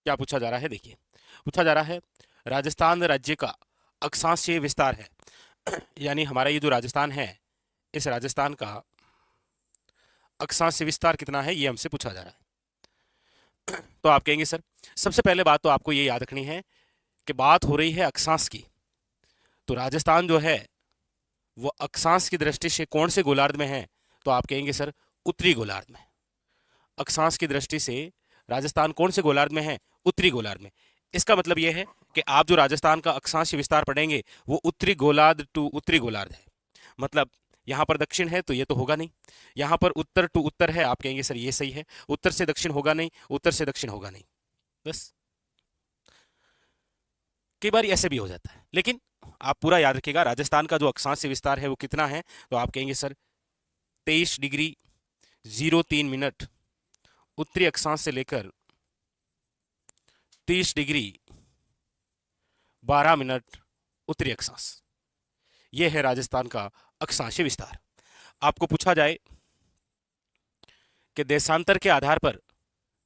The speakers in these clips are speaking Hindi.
क्या पूछा जा रहा है, देखिए पूछा जा रहा है राजस्थान राज्य का अक्षांशीय विस्तार है यानी हमारा ये जो राजस्थान है, इस राजस्थान का अक्षांशीय विस्तार कितना है, ये हमसे पूछा जा रहा है। तो आप कहेंगे सर, सबसे पहले बात तो आपको ये याद रखनी है कि बात हो रही है अक्षांश की। तो राजस्थान जो है वो अक्षांश की दृष्टि से कौन से गोलार्ध में है, तो आप कहेंगे सर उत्तरी गोलार्ध में। अक्षांश की दृष्टि से राजस्थान कौन से गोलार्ध में है, उत्तरी गोलार्ध में। इसका मतलब यह है कि आप जो राजस्थान का अक्षांश विस्तार पढ़ेंगे वो उत्तरी गोलार्ध टू उत्तरी गोलार्ध है। मतलब यहां पर दक्षिण है तो ये तो होगा नहीं, यहां पर उत्तर टू उत्तर है, आप कहेंगे सर ये सही है, उत्तर से दक्षिण होगा नहीं, उत्तर से दक्षिण होगा नहीं। बस कई बार ऐसे भी हो जाता है, लेकिन आप पूरा याद रखिएगा राजस्थान का जो अक्षांश विस्तार है वो कितना है, तो आप कहेंगे सर 23 डिग्री 03 मिनट उत्तरी अक्षांश से लेकर 30 डिग्री 12 मिनट उत्तरी अक्षांश। यह है राजस्थान का अक्षांशीय विस्तार। आपको पूछा जाए कि देशांतर के आधार पर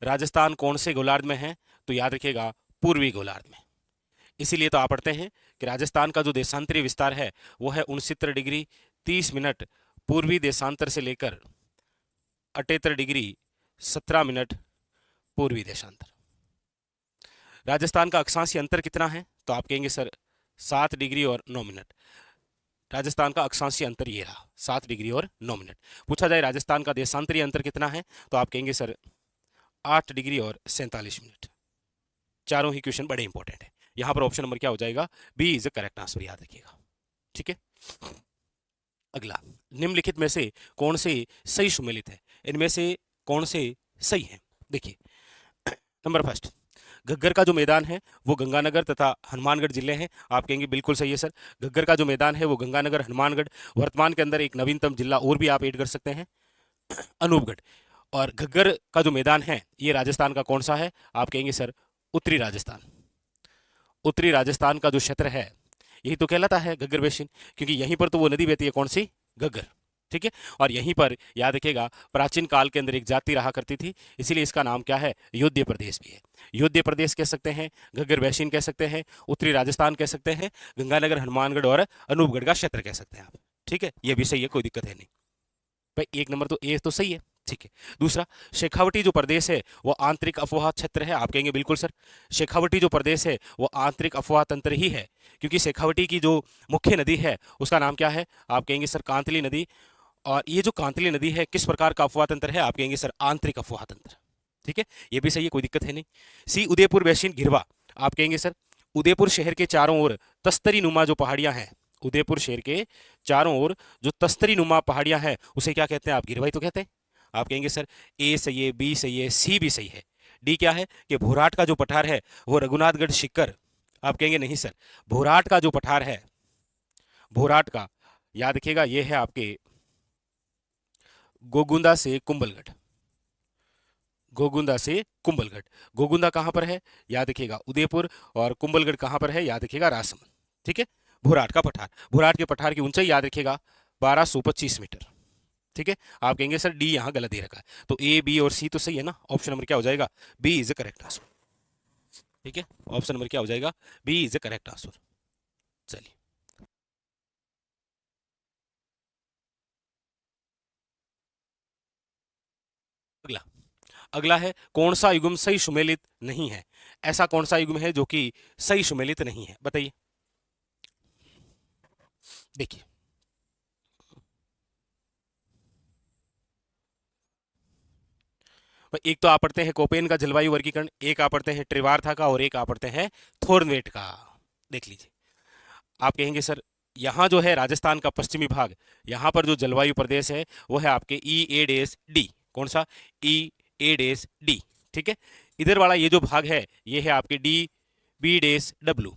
राजस्थान कौन से गोलार्ध में है, तो याद रखिएगा पूर्वी गोलार्ध में। इसीलिए तो आप पढ़ते हैं कि राजस्थान का जो देशांतरीय विस्तार है वो है 69 डिग्री 30 मिनट पूर्वी देशांतर से लेकर 78 डिग्री 17 मिनट पूर्वी देशांतर। राजस्थान का अक्षांशीय अंतर कितना है, तो आप कहेंगे सर 7 डिग्री और 9 मिनट। राजस्थान का अक्षांशीय अंतर ये रहा 7 डिग्री और 9 मिनट। पूछा जाए राजस्थान का देशांतरीय अंतर कितना है, तो आप कहेंगे सर 8 डिग्री और 47 मिनट। चारों ही क्वेश्चन बड़े इंपॉर्टेंट है। यहां पर ऑप्शन नंबर क्या हो जाएगा, B is the correct answer, याद रखिएगा। ठीक है, अगला, निम्नलिखित में से कौन से सही सुमेलित है, इनमें से कौन से सही है। देखिए नंबर फर्स्ट, घग्गर का जो मैदान है वो गंगानगर तथा हनुमानगढ़ जिले हैं। आप कहेंगे बिल्कुल सही है सर, घग्गर का जो मैदान है वो गंगानगर हनुमानगढ़, वर्तमान के अंदर एक नवीनतम जिला और भी आप ऐड कर सकते हैं, अनूपगढ़। और घग्गर का जो मैदान है ये राजस्थान का कौन सा है, आप कहेंगे सर उत्तरी राजस्थान। उत्तरी राजस्थान का जो क्षेत्र है यही तो कहलाता है घग्गर बेसिन, क्योंकि यहीं पर तो वो नदी बहती है, कौन सी, घग्गर। ठीक है, और यहीं पर याद रखिएगा प्राचीन काल के अंदर एक जाति रहा करती थी, इसीलिए इसका नाम क्या है, योध्य प्रदेश भी है। योध्य प्रदेश कह सकते हैं, घग्गर बेसिन कह सकते हैं, उत्तरी राजस्थान कह सकते हैं, गंगानगर हनुमानगढ़ और अनूपगढ़ का क्षेत्र कह सकते हैं आप। ठीक है, ये भी सही है, कोई दिक्कत है नहीं भाई, एक नंबर तो ए तो सही है। ठीक है, दूसरा, शेखावटी जो प्रदेश है वो आंतरिक अफवाह क्षेत्र है। आप कहेंगे बिल्कुल सर, शेखावटी जो प्रदेश है वो आंतरिक अफवाह तंत्र ही है, क्योंकि शेखावटी की जो मुख्य नदी है उसका नाम क्या है, आप कहेंगे सर कांतली नदी। और ये जो कांतली नदी है किस प्रकार का अफवाह तंत्र है, आप कहेंगे सर आंतरिक अफवाह तंत्र। ठीक है, ये भी सही है, कोई दिक्कत है नहीं। सी, उदयपुर बेसिन घिरवा, आप कहेंगे सर उदयपुर शहर के चारों ओर तस्तरी नुमा जो पहाड़ियां हैं, उदयपुर शहर के चारों ओर जो तस्तरी नुमा पहाड़ियां हैं उसे क्या कहते हैं, आप घिरवाई तो कहते हैं। आप कहेंगे सर ए सही है, बी सही है, सी भी सही है। डी क्या है कि भोराट का जो पठार है वो रघुनाथगढ़ शिक्कर। आप कहेंगे नहीं सर, भोराट का जो पठार है, भोराट का याद रखिएगा ये है आपके गोगुंदा से कुंभलगढ़। गोगुंदा से कुंभलगढ़, गोगुंदा कहां पर है, याद रखिएगा उदयपुर, और कुंभलगढ़ कहां पर है, याद रखिएगा राजसमंद। ठीक है, भोराट का पठार, भोराट के पठार की ऊंचाई याद रखिएगा 1225 मीटर। ठीक है, आप कहेंगे सर डी यहां गलत दे रखा है, तो ए बी और सी तो सही है ना, ऑप्शन नंबर क्या हो जाएगा, B is the correct answer. ठीक है, ऑप्शन नंबर क्या हो जाएगा, B is the correct answer. चलिए अगला, अगला है कौन सा युग्म सही सुमेलित नहीं है। ऐसा कौन सा युग्म है जो कि सही सुमेलित नहीं है, बताइए। देखिए एक तो आप पढ़ते हैं कोपेन का जलवायु वर्गीकरण, एक आप पढ़ते हैं ट्रिवार्था का, और एक आप पढ़ते हैं थोर्नवेट का। देख लीजिए, आप कहेंगे सर यहाँ जो है राजस्थान का पश्चिमी भाग, यहाँ पर जो जलवायु प्रदेश है वो है आपके ई ए डेस डी। कौन सा, ई ए डेस डी। ठीक है, इधर वाला ये जो भाग है ये है आपके डी बी डेस डब्ल्यू,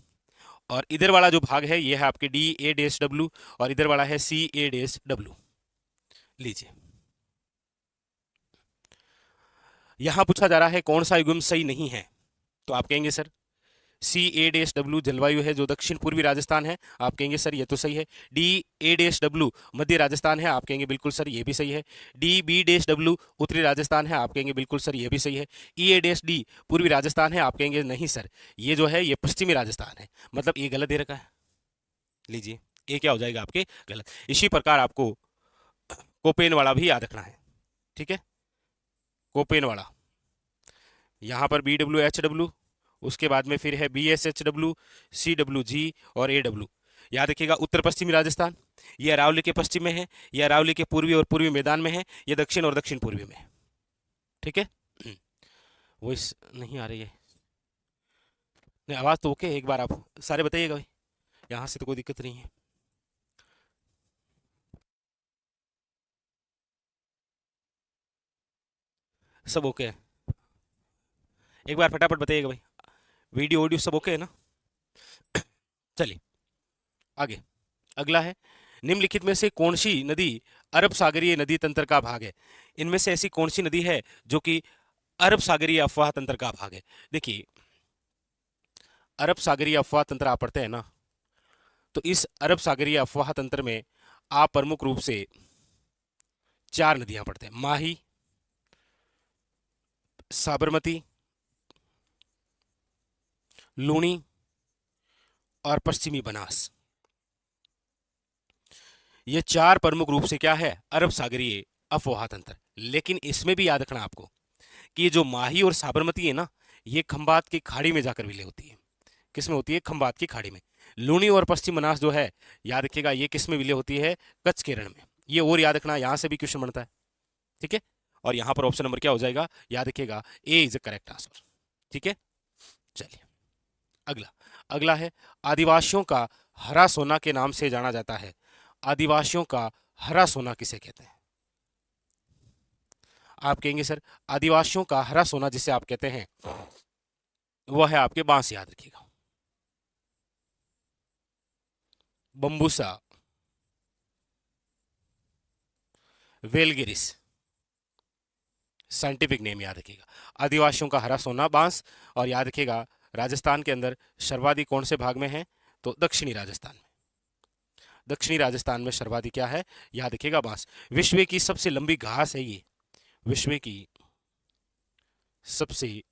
और इधर वाला जो भाग है ये है आपके डी ए डेस डब्ल्यू, और इधर वाला है सी ए डेस डब्ल्यू। लीजिए, यहां पूछा जा रहा है कौन सा युग्म सही नहीं है, तो आप कहेंगे सर CA-W जलवायु है जो दक्षिण पूर्वी राजस्थान है, आप कहेंगे सर ये तो सही है। DA-W मध्य राजस्थान है, आप कहेंगे बिल्कुल सर ये भी सही है। DB-W उत्तरी राजस्थान है, आप कहेंगे बिल्कुल सर ये भी सही है। EA-D पूर्वी राजस्थान है, आप कहेंगे नहीं सर ये जो है ये पश्चिमी राजस्थान है, मतलब ये गलत दे रखा है। लीजिए ये क्या हो जाएगा आपके गलत। इसी प्रकार आपको कोपेन वाला भी याद रखना है, ठीक है। कोपेन वाला यहाँ पर BW-H-W, उसके बाद में फिर है BS-H-W, CW-G और AW। याद रखिएगा उत्तर पश्चिमी राजस्थान, ये अरावली के पश्चिम में है, ये अरावली के पूर्वी और पूर्वी मैदान में है, ये दक्षिण और दक्षिण पूर्वी में है, ठीक है। वो इस नहीं आ रही है, नहीं आवाज़ तो ओके है, एक बार आप सारे बताइएगा भाई, यहाँ से तो कोई दिक्कत नहीं है। सब ओके है, एक बार फटाफट बताइएगा भाई, वीडियो ऑडियो सब ओके है ना। चलिए आगे, अगला है निम्नलिखित में से कौन सी नदी अरब सागरीय नदी तंत्र का भाग है। इनमें से ऐसी कौन सी नदी है जो कि अरब सागरीय अफवाह तंत्र का भाग है। देखिए अरब सागरीय अफवाह तंत्र आप पढ़ते हैं ना, तो इस अरब सागरीय अफवाह तंत्र में आप प्रमुख रूप से 4 नदियां पढ़ते हैं, माही, साबरमती, लूणी और पश्चिमी बनास। ये 4 प्रमुख रूप से क्या है अरब सागरीय अफवाह तंत्र। लेकिन इसमें भी याद रखना आपको कि ये जो माही और साबरमती है ना, ये खंबात की खाड़ी में जाकर विलय होती है। किस में होती है, खंबात की खाड़ी में। लूणी और पश्चिम बनास जो है याद रखिएगा ये किस में विलय होती है, कच्छ के रण में। ये और याद रखना, यहां से भी क्वेश्चन बनता है, ठीक है। और यहां पर ऑप्शन नंबर क्या हो जाएगा, याद रखिएगा ए इज द करेक्ट आंसर, ठीक है। चलिए अगला, अगला है आदिवासियों का हरा सोना के नाम से जाना जाता है। आदिवासियों का हरा सोना किसे कहते हैं। आप कहेंगे सर आदिवासियों का हरा सोना जिसे आप कहते हैं वह है आपके बांस, याद रखिएगा बम्बूसा, वेलगिरिस, साइंटिफिक नेम याद रखिएगा। आदिवासियों का हरा सोना बांस। और याद रखिएगा राजस्थान के अंदर सर्वाधिक कौन से भाग में है, तो दक्षिणी राजस्थान में। दक्षिणी राजस्थान में सर्वाधिक क्या है, याद रखिएगा बांस। विश्व की सबसे लंबी घास है ये, विश्व की सबसे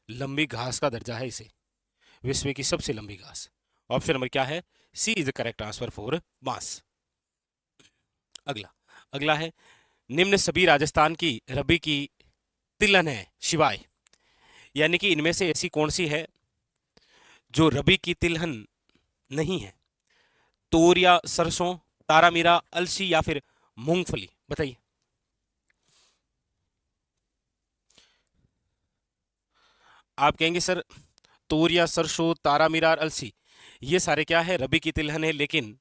लंबी घास का दर्जा है इसे, विश्व की सबसे लंबी घास। ऑप्शन नंबर क्या है, C is the correct answer for बांस। अगला, अगला है निम्न सभी राजस्थान की रबी की तिलहन है शिवाय। यानी कि इनमें से ऐसी कौन सी है जो रबी की तिलहन नहीं है। तूर या सरसों, तारामीरा, अलसी या फिर मूंगफली, बताइए। आप कहेंगे सर तूर या सरसों, तारामीरा और अलसी ये सारे क्या है, रबी की तिलहन है, लेकिन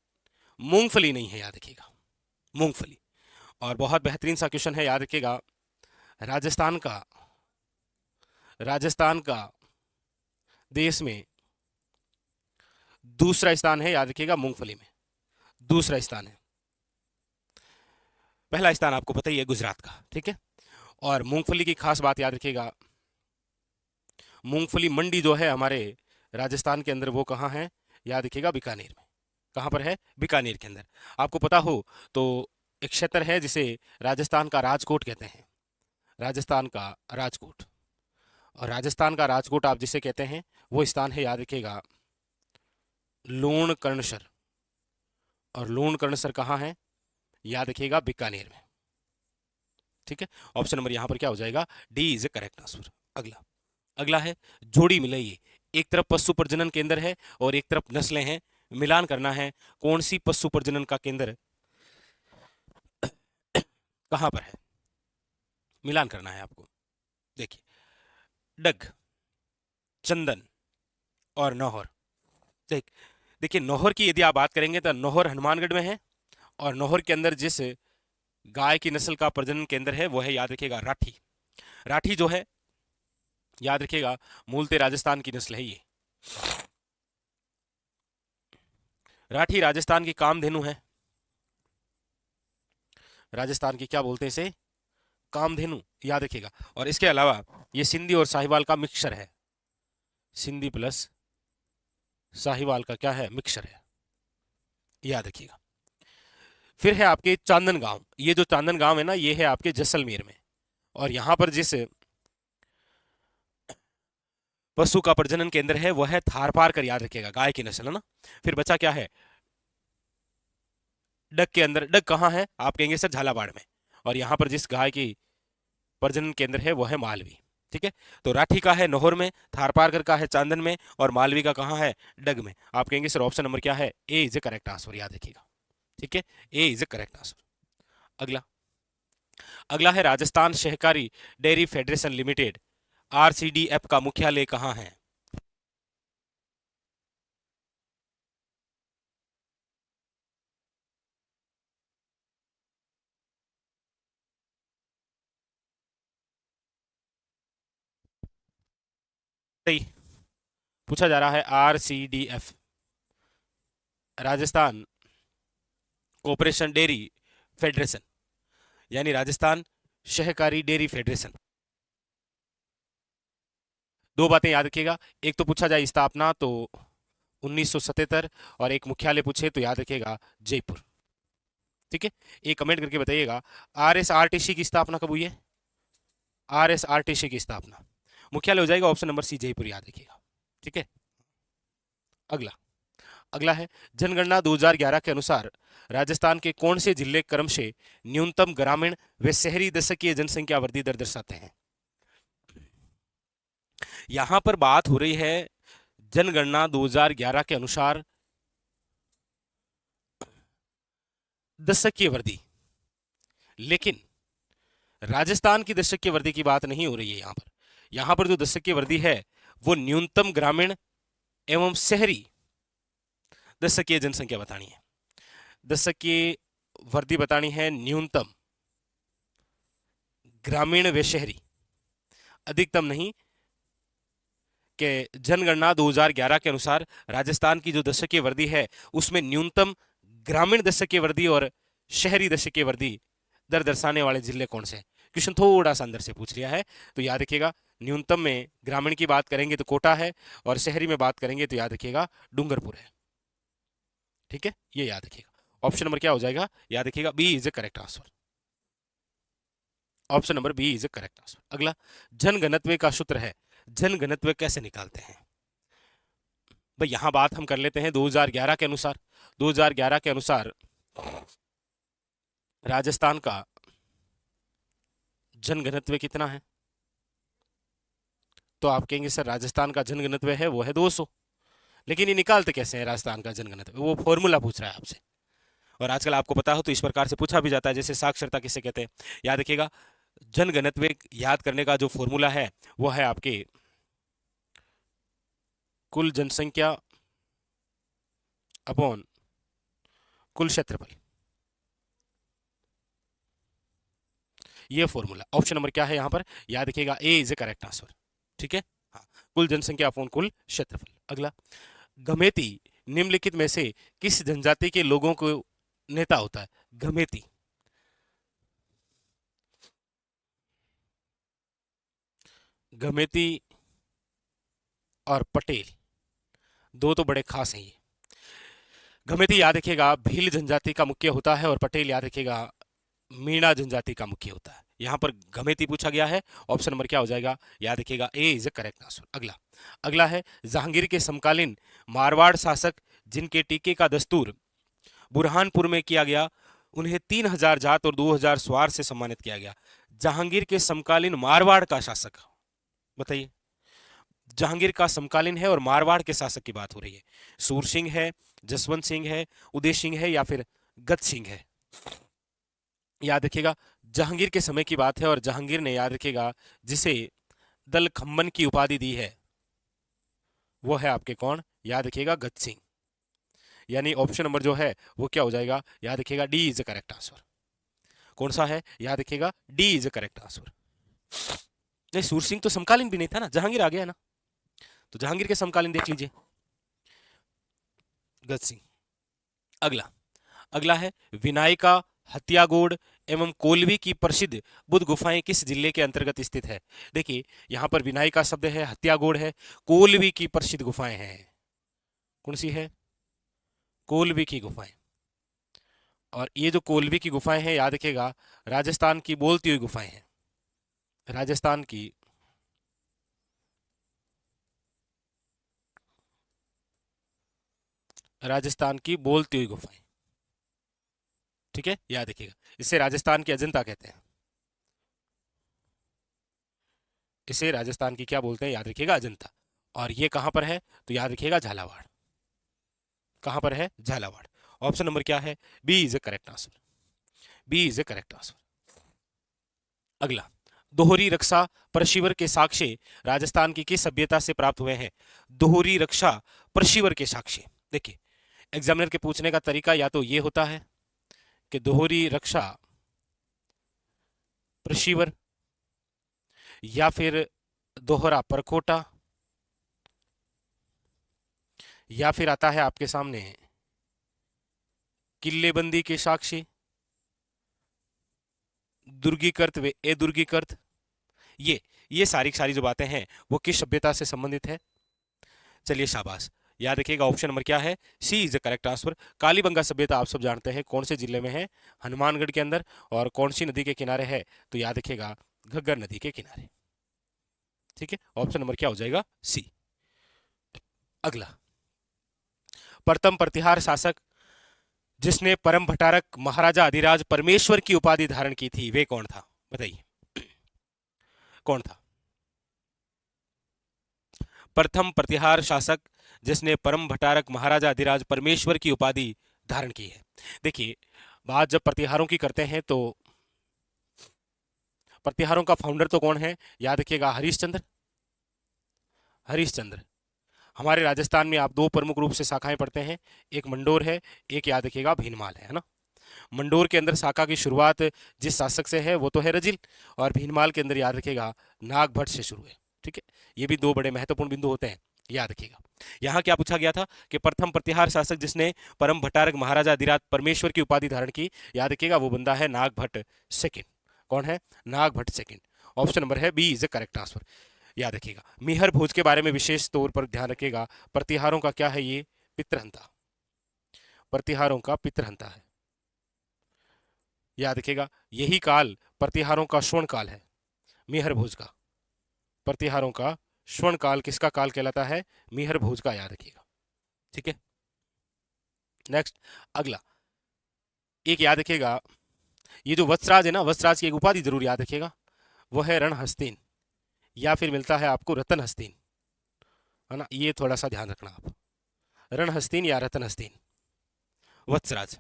मूंगफली नहीं है, याद रखिएगा मूंगफली। और बहुत बेहतरीन सा क्वेश्चन है, याद रखिएगा राजस्थान का, राजस्थान का देश में दूसरा स्थान है, याद रखिएगा मूंगफली में दूसरा स्थान है। पहला स्थान आपको पता ही है गुजरात का, ठीक है। और मूंगफली की खास बात याद रखिएगा, मूंगफली मंडी जो है हमारे राजस्थान के अंदर वो कहाँ है, याद रखिएगा बीकानेर में। कहाँ पर है, बीकानेर के अंदर। आपको पता हो तो एक क्षेत्र है जिसे राजस्थान का राजकोट कहते हैं, राजस्थान का राजकोट। और राजस्थान का राजकोट आप जिसे कहते हैं वो स्थान है, याद रखिएगा लूणकरणसर। और लूणकरणसर कहाँ है, याद रखिएगा बीकानेर में, ठीक है। ऑप्शन नंबर यहां पर क्या हो जाएगा, D is a correct answer. अगला, अगला है जोड़ी मिलाइए। एक तरफ पशु प्रजनन केंद्र है और एक तरफ नस्लें हैं, मिलान करना है कौन सी पशु प्रजनन का केंद्र कहां पर है, मिलान करना है आपको। देखिए डग, चंदन और नौहर। देखिए नौहर की यदि आप बात करेंगे तो नौहर हनुमानगढ़ में है, और नौहर के अंदर जिस गाय की नस्ल का प्रजनन केंद्र है वो है, याद रखिएगा राठी। राठी जो है याद रखिएगा मूलतः राजस्थान की नस्ल है ये। राठी राजस्थान की कामधेनु है, राजस्थान की क्या बोलते हैं इसे, कामधेनु, याद रखिएगा। और इसके अलावा ये सिंधी और साहिवाल का मिक्सचर है, सिंधी प्लस साहिवाल का क्या है, मिक्सचर है, याद रखिएगा। फिर है आपके चांदन गांव, ये जो चांदन गांव है ना, ये है आपके जैसलमेर में, और यहां पर जिस पशु का प्रजनन केंद्र है वह है थारपारकर, याद रखिएगा, गाय की नस्ल है ना। फिर बचा क्या है, डग के अंदर, डग कहाँ है, आप कहेंगे सर झालावाड़ में, और यहां पर जिस गाय की प्रजनन केंद्र है वह है मालवी। ठीक है, तो राठी का है नौहर में, थारपारकर का है चांदन में, और मालवी का कहाँ है, डग में। आप कहेंगे सर ऑप्शन नंबर क्या है, ए इज ए करेक्ट आंसर, याद रखिएगा। ठीक है, ए इज ए करेक्ट आंसर। अगला, अगला है राजस्थान सहकारी डेयरी फेडरेशन लिमिटेड, आरसीडीएफ का मुख्यालय कहाँ है। सही पूछा जा रहा है, RCDF, Rajasthan cooperation dairy federation, यानी राजस्थान सहकारी डेयरी फेडरेशन। दो बातें याद रखिएगा, एक तो पूछा जाए स्थापना तो 1977, और एक मुख्यालय पूछे तो याद रखिएगा जयपुर। ठीक है, एक कमेंट करके बताइएगा, आरएसआरटीसी की स्थापना कब हुई है, आरएसआरटीसी की स्थापना, मुख्यालय हो जाएगा ऑप्शन नंबर सी जयपुर, याद रखिएगा। ठीक है, अगला, अगला है जनगणना 2011 के अनुसार राजस्थान के कौन से जिले क्रम से न्यूनतम ग्रामीण व शहरी दशकीय जनसंख्या वृद्धि दर दर्शाते हैं। यहां पर बात हो रही है जनगणना 2011 के अनुसार दशकीय वृद्धि, लेकिन राजस्थान की दशकीय वृद्धि की बात नहीं हो रही है। यहां पर जो दशकीय वृद्धि है वो न्यूनतम ग्रामीण एवं शहरी दशकीय जनसंख्या बतानी है, दशकीय वृद्धि बतानी है न्यूनतम ग्रामीण व शहरी, अधिकतम नहीं। कि जनगणना 2011 के अनुसार राजस्थान की जो दशकीय वृद्धि है उसमें न्यूनतम ग्रामीण दशकीय वृद्धि और शहरी दशकीय वृद्धि दर दर्शाने वाले जिले कौन से हैं। क्वेश्चन थोड़ा सा अंदर से पूछ लिया है, तो याद रखिएगा न्यूनतम में ग्रामीण की बात करेंगे तो कोटा है, और शहरी में बात करेंगे तो याद रखिएगा डूंगरपुर है। ठीक है, ये याद रखिएगा। ऑप्शन नंबर क्या हो जाएगा, याद रखिएगा B is a correct answer, option number B is a correct answer. अगला, जनघनत्व का सूत्र है, जनघनत्व कैसे निकालते हैं भाई, यहां बात हम कर लेते हैं 2011 के अनुसार। 2011 के अनुसार राजस्थान का जनघनत्व कितना है, तो आप कहेंगे सर राजस्थान का जनघनत्व है वो है 200, लेकिन ये निकालते कैसे हैं राजस्थान का जनघनत्व, वो फॉर्मूला पूछ रहा है आपसे, और आजकल आपको पता हो तो इस प्रकार से पूछा भी जाता है, जैसे साक्षरता किसे कहते हैं। याद रखिएगा जनघनत्व याद करने का जो फॉर्मूला है वो है आपके कुल जनसंख्या अपॉन कुल क्षेत्रफल, ये फॉर्मूला। ऑप्शन नंबर क्या है यहां पर, याद रखिएगा ए इज ए करेक्ट आंसर। ठीक है, हाँ, कुल जनसंख्या अपॉन कुल क्षेत्रफल। अगला, गमेती निम्नलिखित में से किस जनजाति के लोगों को नेता होता है, गमेती। गमेती और पटेल दो तो बड़े खास हैं ये। गमेती याद रखिएगा भील जनजाति का मुख्य होता है, और पटेल याद रखिएगा मीणा जनजाति का मुख्य होता है। यहां पर गमेती पूछा गया है, ऑप्शन नंबर क्या हो जाएगा, याद रखिएगा ए इज ए करेक्ट आंसर। अगला, अगला है जहांगीर के समकालीन मारवाड़ शासक जिनके टीके का दस्तूर बुरहानपुर में किया गया, उन्हें 3000 जात और 2000 स्वार से सम्मानित किया गया। जहांगीर के समकालीन मारवाड़ का शासक बताइए, जहांगीर का समकालीन है और मारवाड़ के शासक की बात हो रही है, सूर सिंह है, जसवंत सिंह है, उदय सिंह है, या फिर गत सिंह है। याद रखिएगा जहांगीर के समय की बात है, और जहांगीर ने याद रखिएगा जिसे दल खम्मन की उपाधि दी है वो है आपके कौन, याद रखिएगा गत सिंह, यानी ऑप्शन नंबर जो है वो क्या हो जाएगा, याद रखिएगा D is the correct answer. कौन सा है, याद रखिएगा D is the correct answer. नहीं, सूर सिंह तो समकालीन भी नहीं था ना, जहांगीर आ गया ना, तो जहांगीर के समकालीन देख लीजिए, गत सिंह। अगला, अगला है विनायका हत्यागोड़ एवं कोल्वी की प्रसिद्ध बुद्ध गुफाएं किस जिले के अंतर्गत स्थित है? देखिए यहां पर विनायक का शब्द है, हत्यागोड़ है, कोल्वी की प्रसिद्ध गुफाएं हैं। कौन सी है? कोल्वी की गुफाएं। और ये जो कोल्वी की गुफाएं हैं याद रखिएगा राजस्थान की बोलती हुई गुफाएं हैं। राजस्थान की बोलती हुई गुफाएं। ठीक है, याद रखिएगा। इसे राजस्थान की अजंता कहते हैं। इसे राजस्थान की क्या बोलते हैं? याद रखिएगा अजंता। और ये कहां पर है? तो याद रखिएगा झालावाड़। कहां पर है? झालावाड़। ऑप्शन नंबर क्या है? B is a correct answer. B is a correct answer. अगला, दोहरी रक्षा परशिवर के साक्ष्य राजस्थान की किस सभ्यता से प्राप्त हुए हैं? दोहरी रक्षा परशिवर के साक्ष्य। देखिए एग्जामिनर के पूछने का तरीका या तो ये होता है कि दोहरी रक्षा परशिवर, या फिर दोहरा परकोटा, या फिर आता है आपके सामने किल्लेबंदी के साक्षी, दुर्गीकृत व अदुर्गीकृत। ये सारी जो बातें हैं वो किस सभ्यता से संबंधित है? चलिए शाबाश, याद रखिएगा ऑप्शन नंबर क्या है? C is the correct answer. Kalibanga सभ्यता आप सब जानते हैं कौन से जिले में है? हनुमानगढ़ के अंदर। और कौन सी नदी के किनारे है? तो याद रखिएगा घग्गर नदी के किनारे। ठीक है, ऑप्शन नंबर क्या हो जाएगा? सी। अगला, प्रथम प्रतिहार शासक जिसने परम भट्टारक महाराजा अधिराज परमेश्वर की उपाधि धारण की थी वे कौन था? बताइए कौन था? प्रथम प्रतिहार शासक जिसने परम भट्टारक महाराजा अधिराज परमेश्वर की उपाधि धारण की है। देखिए बात जब प्रतिहारों की करते हैं तो प्रतिहारों का फाउंडर तो कौन है? याद रखिएगा हरिश्चंद्र। हरिश्चंद्र। हमारे राजस्थान में आप दो प्रमुख रूप से शाखाएं पढ़ते हैं, एक मंडोर है, एक याद रखिएगा भीनमाल है ना। मंडोर के अंदर शाखा की शुरुआत जिस शासक से है वो तो है रजिल, और भीनमाल के अंदर याद रखिएगा नागभट्ट से शुरू है। ठीक है, ये भी दो बड़े महत्वपूर्ण बिंदु होते हैं, याद रखिएगा। यहाँ क्या पूछा गया था कि प्रथम प्रतिहार शासक जिसने परम भट्टारक महाराजा अधिराज परमेश्वर की उपाधि धारण की, याद रखिएगा वो बंदा है नागभट्ट सेकंड। कौन है? नागभट्ट सेकंड। ऑप्शन नंबर है B is the correct answer. याद रखिएगा मिहर भोज के बारे में विशेष तौर पर ध्यान रखिएगा। प्रतिहारों का क्या है? ये पितृहंता। प्रतिहारों का पितृहंता है। याद रखिएगा यही काल प्रतिहारों का स्वर्ण काल है, मिहर भोज का। प्रतिहारों का स्वर्ण काल किसका काल कहलाता है? मिहर भोज का, याद रखिएगा। ठीक है, नेक्स्ट अगला एक याद रखिएगा, ये जो वत्सराज है ना, वत्सराज की एक उपाधि जरूर याद रखिएगा, वो है रणहस्तीन, या फिर मिलता है आपको रतन हस्तीन, है ना। ये थोड़ा सा ध्यान रखना आप, रणहस्तीन या रतन हस्तीन, वत्सराज।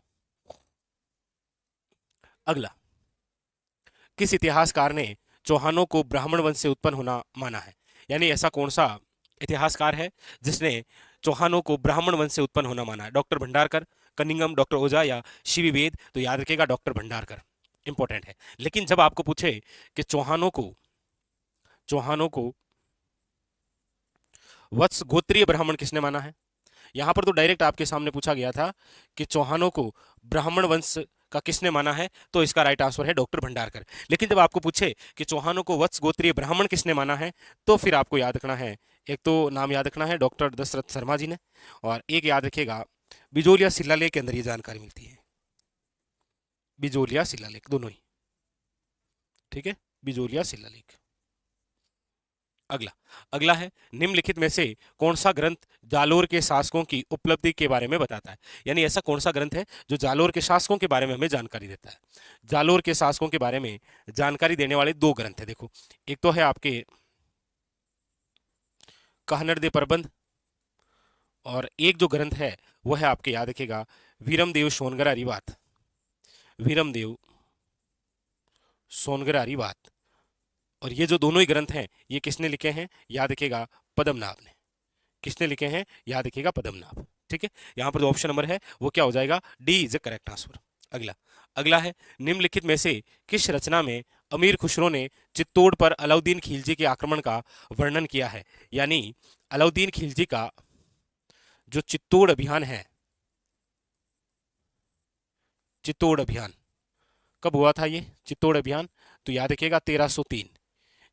अगला, किस इतिहासकार ने चौहानों को ब्राह्मण वंश से उत्पन्न होना माना है? यानी ऐसा कौन सा इतिहासकार है जिसने चौहानों को ब्राह्मण वंश से उत्पन्न होना माना है? डॉक्टर भंडारकर, कनिंगम, डॉक्टर ओझा या शिवी वेद? तो याद रखिएगा डॉक्टर भंडारकर, इंपॉर्टेंट है। लेकिन जब आपको पूछे कि चौहानों को वत्स गोत्रीय ब्राह्मण किसने माना है, यहां पर तो डायरेक्ट आपके सामने पूछा गया था कि चौहानों को ब्राह्मण वंश का किसने माना है, तो इसका राइट आंसर है डॉक्टर भंडारकर। लेकिन जब आपको पूछे कि चौहानों को वत्स गोत्रीय ब्राह्मण किसने माना है, तो फिर आपको याद रखना है, एक तो नाम याद रखना है डॉक्टर दशरथ शर्मा जी ने, और एक याद रखिएगा बिजोलिया शिलालेख के अंदर ये जानकारी मिलती है, बिजोलिया शिलालेख, दोनों ही। ठीक है, बिजोलिया शिलालेख। अगला है, निम्नलिखित में से कौन सा ग्रंथ जालोर के शासकों की उपलब्धि के बारे में बताता है? यानी ऐसा कौन सा ग्रंथ है जो जालोर के शासकों के बारे में हमें जानकारी देता है? जालोर के शासकों के बारे में जानकारी देने वाले दो ग्रंथ है, देखो एक तो है आपके कहनर दे प्रबंध, और एक जो ग्रंथ है वो है आपके याद रखिएगा वीरमदेव सोनगरा रिवात, वीरमदेव सोनगरा रिवात। और ये जो दोनों ही ग्रंथ हैं ये किसने लिखे हैं? याद रखिएगा पद्मनाभ ने। किसने लिखे हैं? याद रखिएगा पद्मनाभ। ठीक है, यहां पर जो ऑप्शन नंबर है वो क्या हो जाएगा? D is the correct answer. अगला है, निम्नलिखित में से किस रचना में अमीर खुसरो ने चित्तौड़ पर अलाउद्दीन खिलजी के आक्रमण का वर्णन किया है? यानी अलाउद्दीन खिलजी का जो चित्तौड़ अभियान है, चित्तौड़ अभियान, कब हुआ था ये चित्तौड़ अभियान? तो याद रखिएगा 1303।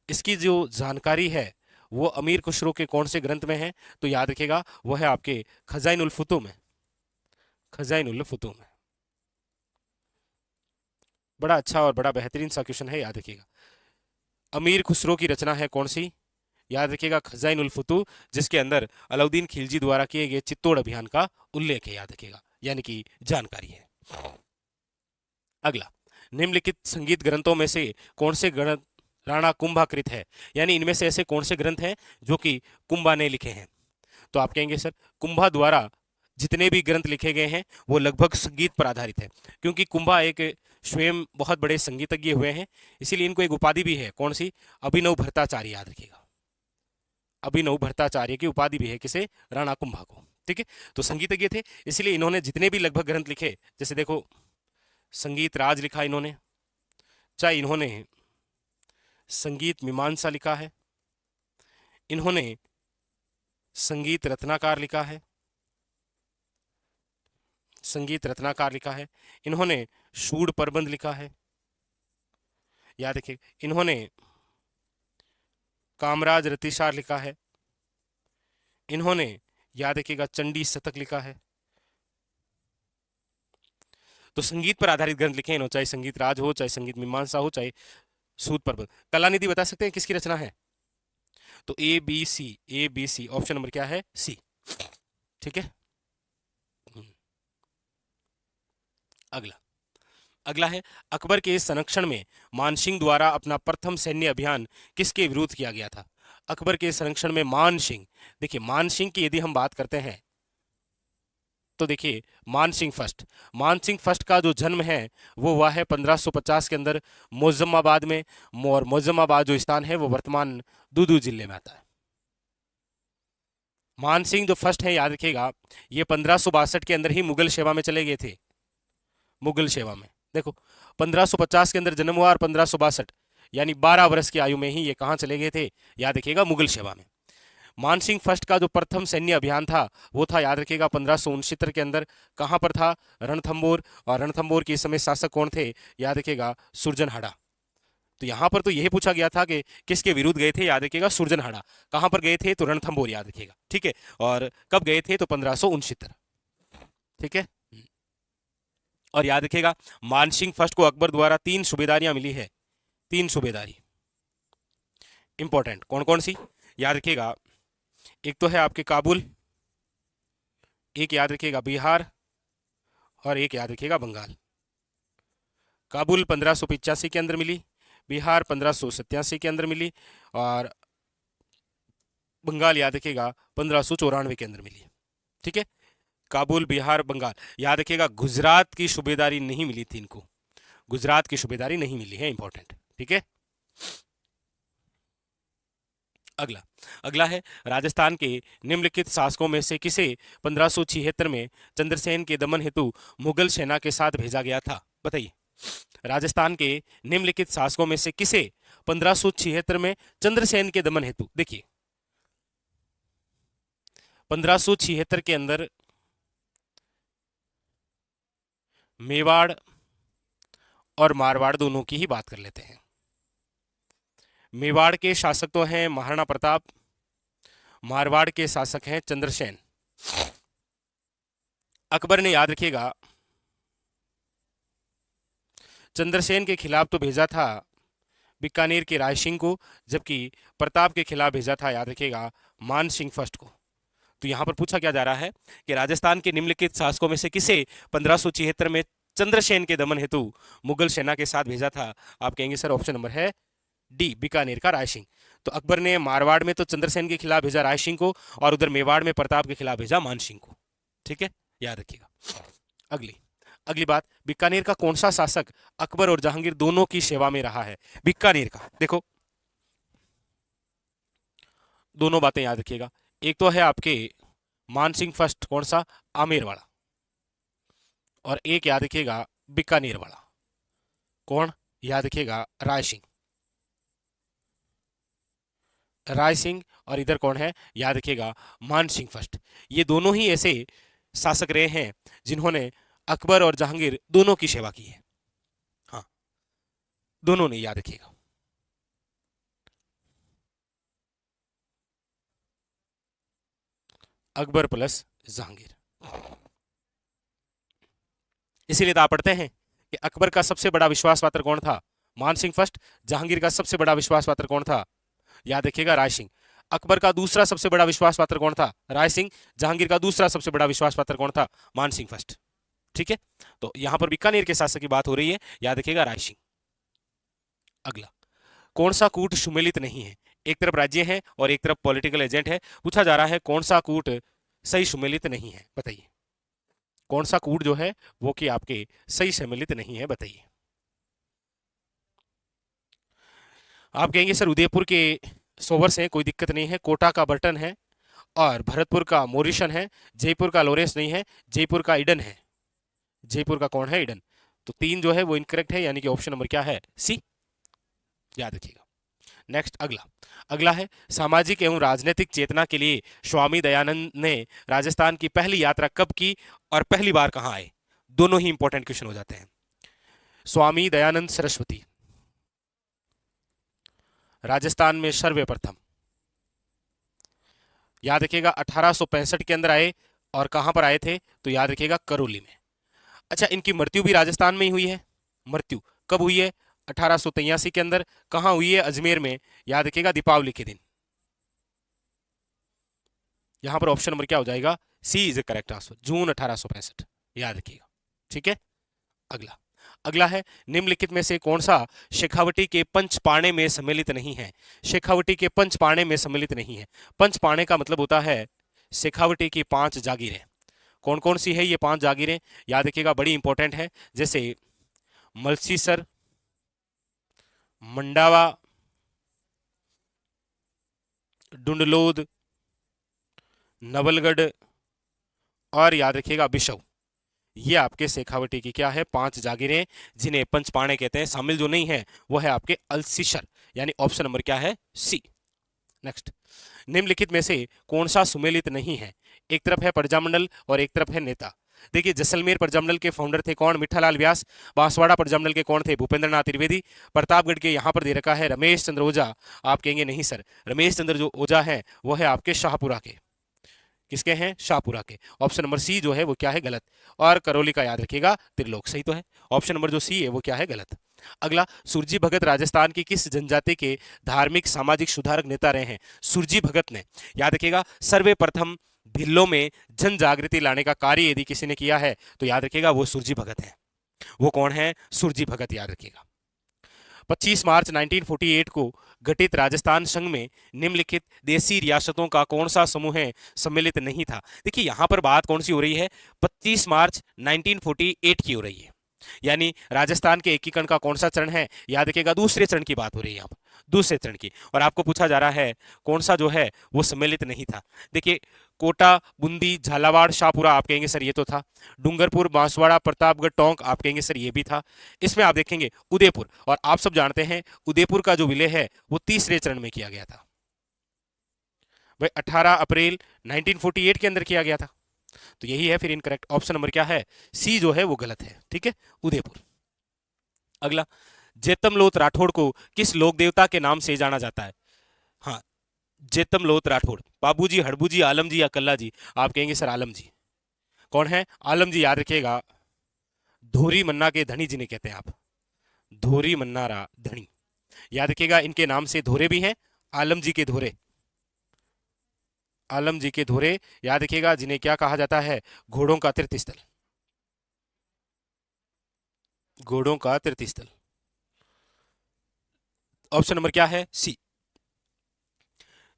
इसकी जो जानकारी है वो अमीर खुसरो के कौन से ग्रंथ में है? तो याद रखिएगा वो है आपके खजाइन उल फुतूह में, खजाइन उल फुतूह में। बड़ा अच्छा और बड़ा बेहतरीन सा क्वेश्चन है, याद रखिएगा। अमीर खुसरो की रचना है कौन सी? याद रखिएगा खजाइन उल फुतूह, जिसके अंदर अलाउद्दीन खिलजी द्वारा किए गए चित्तौड़ अभियान का उल्लेख है, याद रखिएगा, यानी कि जानकारी है। अगला, निम्नलिखित संगीत ग्रंथों में से कौन से ग्रंथ राणा कुंभाकृत है? यानी इनमें से ऐसे कौन से ग्रंथ हैं जो कि कुंभा ने लिखे हैं? तो आप कहेंगे सर कुंभा द्वारा जितने भी ग्रंथ लिखे गए हैं वो लगभग संगीत पर आधारित है, क्योंकि कुंभा एक स्वयं बहुत बड़े संगीतज्ञ हुए हैं, इसीलिए इनको एक उपाधि भी है, कौन सी? अभिनव भट्टाचार्य, याद रखिएगा। अभिनव भट्टाचार्य की उपाधि भी है किसे? राणा कुंभा को। ठीक है, तो संगीतज्ञ थे, इसलिए इन्होंने जितने भी लगभग ग्रंथ लिखे, जैसे देखो संगीत राज लिखा इन्होंने, चाहे इन्होंने संगीत मीमांसा लिखा है, इन्होंने संगीत रत्नाकार लिखा है, संगीत रत्नाकार लिखा है, इन्होंने शूड प्रबंध लिखा है, याद रखिए, इन्होंने कामराज रतिसार लिखा है, इन्होंने याद रखिएगा चंडी शतक लिखा है। तो संगीत पर आधारित ग्रंथ लिखे इन्होंने, चाहे संगीत राज हो, चाहे संगीत मीमांसा हो, चाहे सूद प्रबंध। कलानिधि बता सकते हैं किसकी रचना है? तो A B C, option number क्या है? सी। ठीक है, अगला, अगला है अकबर के संरक्षण में मानसिंह द्वारा अपना प्रथम सैन्य अभियान किसके विरुद्ध किया गया था? अकबर के संरक्षण में मानसिंह, देखिए मानसिंह की यदि हम बात करते हैं तो देखिए मानसिंह फर्स्ट का जो जन्म है वो हुआ है 1550 के अंदर मोज़म्माबाद में, और मोज़म्माबाद जो स्थान है वो वर्तमान दूदू जिले में आता है। मानसिंह जो फर्स्ट है, याद रखिएगा, ये 1562 के अंदर ही मुगल सेवा में चले गए थे। मुगल सेवा में देखो 1550 के अंदर जन्म हुआ और 1562 यानी 12 वर्ष की आयु में ही ये कहाँ चले गए थे? याद रखिएगा मुगल सेवा में। मानसिंह फर्स्ट का जो प्रथम सैन्य अभियान था वो था, याद रखिएगा, 1569 के अंदर। कहाँ पर था? रणथंबोर, और रणथंबोर के समय शासक कौन थे? याद रखिएगा सुरजनहाड़ा। तो यहाँ पर तो यही पूछा गया था कि किसके विरुद्ध गए थे? याद रखिएगा सुरजनहाड़ा। कहाँ पर गए थे? तो रणथंबोर, याद रखिएगा। ठीक है, और कब गए थे? तो 1569। ठीक है, और याद रखिएगा मानसिंह फर्स्ट को अकबर द्वारा 3 सूबेदारियां मिली है, 3 सूबेदारी इंपॉर्टेंट। कौन कौन सी? याद रखिएगा, एक तो है आपके काबुल, एक याद रखिएगा बिहार, और एक याद रखिएगा बंगाल। काबुल 1585 के अंदर मिली, बिहार 1587 के अंदर मिली, और बंगाल याद रखिएगा 1594 के अंदर मिली। ठीक है, काबुल, बिहार, बंगाल। याद रखिएगा गुजरात की सूबेदारी नहीं मिली थी इनको, गुजरात की सूबेदारी नहीं मिली है, इंपॉर्टेंट। ठीक है, अगला, अगला है राजस्थान के निम्नलिखित शासकों में से किसे 1576 में चंद्रसेन के दमन हेतु मुगल सेना के साथ भेजा गया था? बताइए, राजस्थान के निम्नलिखित शासकों में से किसे 1576 में चंद्रसेन के दमन हेतु, देखिए 1576 के अंदर मेवाड़ और मारवाड़ दोनों की ही बात कर लेते हैं। मेवाड़ के शासक तो हैं महाराणा प्रताप, मारवाड़ के शासक हैं चंद्रसेन। अकबर ने, याद रखिएगा, चंद्रसेन के खिलाफ तो भेजा था बीकानेर के राय सिंह को, जबकि प्रताप के खिलाफ भेजा था, याद रखिएगा, मान सिंह फर्स्ट को। तो यहां पर पूछा क्या जा रहा है कि राजस्थान के निम्नलिखित शासकों में से किसे 1576 में चंद्रसेन के दमन हेतु मुगल सेना के साथ भेजा था? आप कहेंगे सर ऑप्शन नंबर है डी, बीकानेर का राय सिंह। तो अकबर ने मारवाड़ में तो चंद्रसेन के खिलाफ भेजा राय सिंह को, और उधर मेवाड़ में प्रताप के खिलाफ भेजा मान सिंह को। ठीक है, याद रखिएगा। अगली, अगली बात, बीकानेर का कौन सा शासक अकबर और जहांगीर दोनों की सेवा में रहा है? बीकानेर का देखो दोनों बातें याद रखिएगा, एक तो है आपके मानसिंह फर्स्ट, कौन सा? आमेर वाला, और एक याद रखिएगा बीकानेर वाला, कौन? याद रखिएगा राय सिंह, राय सिंह, और इधर कौन है? याद रखिएगा मान सिंह फर्स्ट। ये दोनों ही ऐसे शासक रहे हैं जिन्होंने अकबर और जहांगीर दोनों की सेवा की है। हाँ, दोनों नहीं, याद रखिएगा। अकबर प्लस जहांगीर। इसीलिए तो आप पढ़ते हैं कि अकबर का सबसे बड़ा विश्वास पात्र कौन था? मान सिंह फर्स्ट। जहांगीर का सबसे बड़ा विश्वास पात्र कौन था? याद रखिएगा, राय सिंह। अकबर का दूसरा सबसे बड़ा विश्वास पात्र कौन था? राय सिंह। जहांगीर का दूसरा सबसे बड़ा विश्वास पात्र कौन था? मान सिंह फर्स्ट। ठीक है, तो यहां पर बीकानेर के शासक की बात हो रही है, याद रखिएगा राय सिंह। अगला, कौन सा कूट सुमेलित नहीं है? एक तरफ राज्य है और एक तरफ पॉलिटिकल एजेंट है। पूछा जा रहा है कौन सा कूट सही सुमेलित नहीं है, बताइए। कौन सा कूट जो है वो कि आपके सही सम्मिलित नहीं है, बताइए। आप कहेंगे सर उदयपुर के सोवर्स हैं, कोई दिक्कत नहीं है। कोटा का बर्टन है और भरतपुर का मोरिशन है। जयपुर का लोरेंस नहीं है, जयपुर का ईडन है। जयपुर का कौन है? ईडन। तो 3 जो है वो इनकरेक्ट है, यानी कि ऑप्शन नंबर क्या है? सी, याद रखिएगा। नेक्स्ट, अगला। अगला है सामाजिक एवं राजनीतिक चेतना के लिए स्वामी दयानंद ने राजस्थान की पहली यात्रा कब की और पहली बार कहां आए? दोनों ही इंपॉर्टेंट क्वेश्चन हो जाते हैं। स्वामी दयानंद सरस्वती राजस्थान में सर्वप्रथम, याद रखिएगा, 1865 के अंदर आए। और कहां पर आए थे? तो याद रखिएगा करौली में। अच्छा, इनकी मृत्यु भी राजस्थान में ही हुई है। मृत्यु कब हुई है? 1883 के अंदर। कहां हुई है? अजमेर में। याद रखिएगा दीपावली के दिन। यहां पर ऑप्शन नंबर क्या हो जाएगा? C is a correct answer, जून 1865, याद रखिएगा। ठीक है, अगला। अगला है निम्नलिखित में से कौन सा शेखावटी के पंचपाणे में सम्मिलित नहीं है? शेखावटी के पंचपाणे में सम्मिलित नहीं है। पंचपाणे का मतलब होता है शेखावटी की 5 जागीरें। कौन कौन सी है ये 5 जागीरें? याद रखिएगा, बड़ी इंपॉर्टेंट है। जैसे मलसीसर, मंडावा, डुंडलोद, नवलगढ़ और याद रखिएगा बिशव। ये आपके शेखावटी की क्या है? 5 जागीरें, जिन्हें पंचपाणे कहते हैं। शामिल जो नहीं है वो है आपके अल्सीशर, यानी ऑप्शन नंबर क्या है? सी। नेक्स्ट, निम्नलिखित में से कौन सा सुमेलित नहीं है? एक तरफ है प्रजामंडल और एक तरफ है नेता। देखिए, जैसलमेर प्रजामंडल के फाउंडर थे कौन? मिठालाल व्यास। बांसवाड़ा प्रजामंडल के कौन थे? भूपेंद्र नाथ त्रिवेदी। प्रतापगढ़ के यहां पर दे रखा है रमेश चंद्र ओझा। आप कहेंगे नहीं सर, रमेश चंद्र जो ओझा है वो है आपके शाहपुरा के। किसके हैं? शाहपुरा के। ऑप्शन नंबर सी जो है वो क्या है? गलत। और करौली का याद रखिएगा त्रिलोक, सही तो है। ऑप्शन नंबर जो सी है वो क्या है? गलत। अगला, सुरजी भगत राजस्थान की किस जनजाति के धार्मिक सामाजिक सुधारक नेता रहे हैं? सुरजी भगत ने, याद रखिएगा, सर्वप्रथम भिल्लों में जन जागृति लाने का कार्य यदि किसी ने किया है तो याद रखिएगा वो सुरजी भगत है। वो कौन है? सुरजी भगत, याद रखिएगा। 25 मार्च 1948 को गठित राजस्थान संघ में निम्नलिखित देशी रियासतों का कौन सा समूह है सम्मिलित नहीं था? देखिए, यहां पर बात कौन सी हो रही है? 25 मार्च 1948 की हो रही है, यानी राजस्थान के एकीकरण का कौन सा चरण है? याद रखिएगा दूसरे चरण की बात हो रही है यहाँ पर, दूसरे चरण की। और आपको पूछा जा रहा है कौन सा जो है वो सम्मिलित नहीं था। देखिए, कोटा, बूंदी, झालावाड़, शाहपुरा, आप कहेंगे सर ये तो था। डूंगरपुर, बांसवाड़ा, प्रतापगढ़, टोंक, आप कहेंगे सर ये भी था। इसमें आप देखेंगे उदयपुर, और आप सब जानते हैं उदयपुर का जो विलय है वो तीसरे चरण में किया गया था भाई, 18 अप्रैल 1948 के अंदर किया गया था। तो यही है फिर इनकरेक्ट। ऑप्शन नंबर क्या है? सी जो है वो गलत है। ठीक है, उदयपुर। अगला, जेतमलोत राठौड़ को किस लोक देवता के नाम से जाना जाता है? हाँ, जेतमलोत राठौड़। बाबूजी, हड़बूजी, आलम जी या कल्ला जी? आप कहेंगे सर आलम जी। कौन है? आलम जी, याद रखिएगा, धोरी मन्ना के धनी जिन्हें कहते हैं आप, धोरी मन्नारा धनी। याद रखिएगा, इनके नाम से धोरे भी हैं, आलम जी के धोरे, आलम जी के धोरे। याद रखिएगा, जिन्हें क्या कहा जाता है? घोड़ों का तीर्थ स्थल, घोड़ों का तीर्थ स्थल। ऑप्शन नंबर क्या है? सी।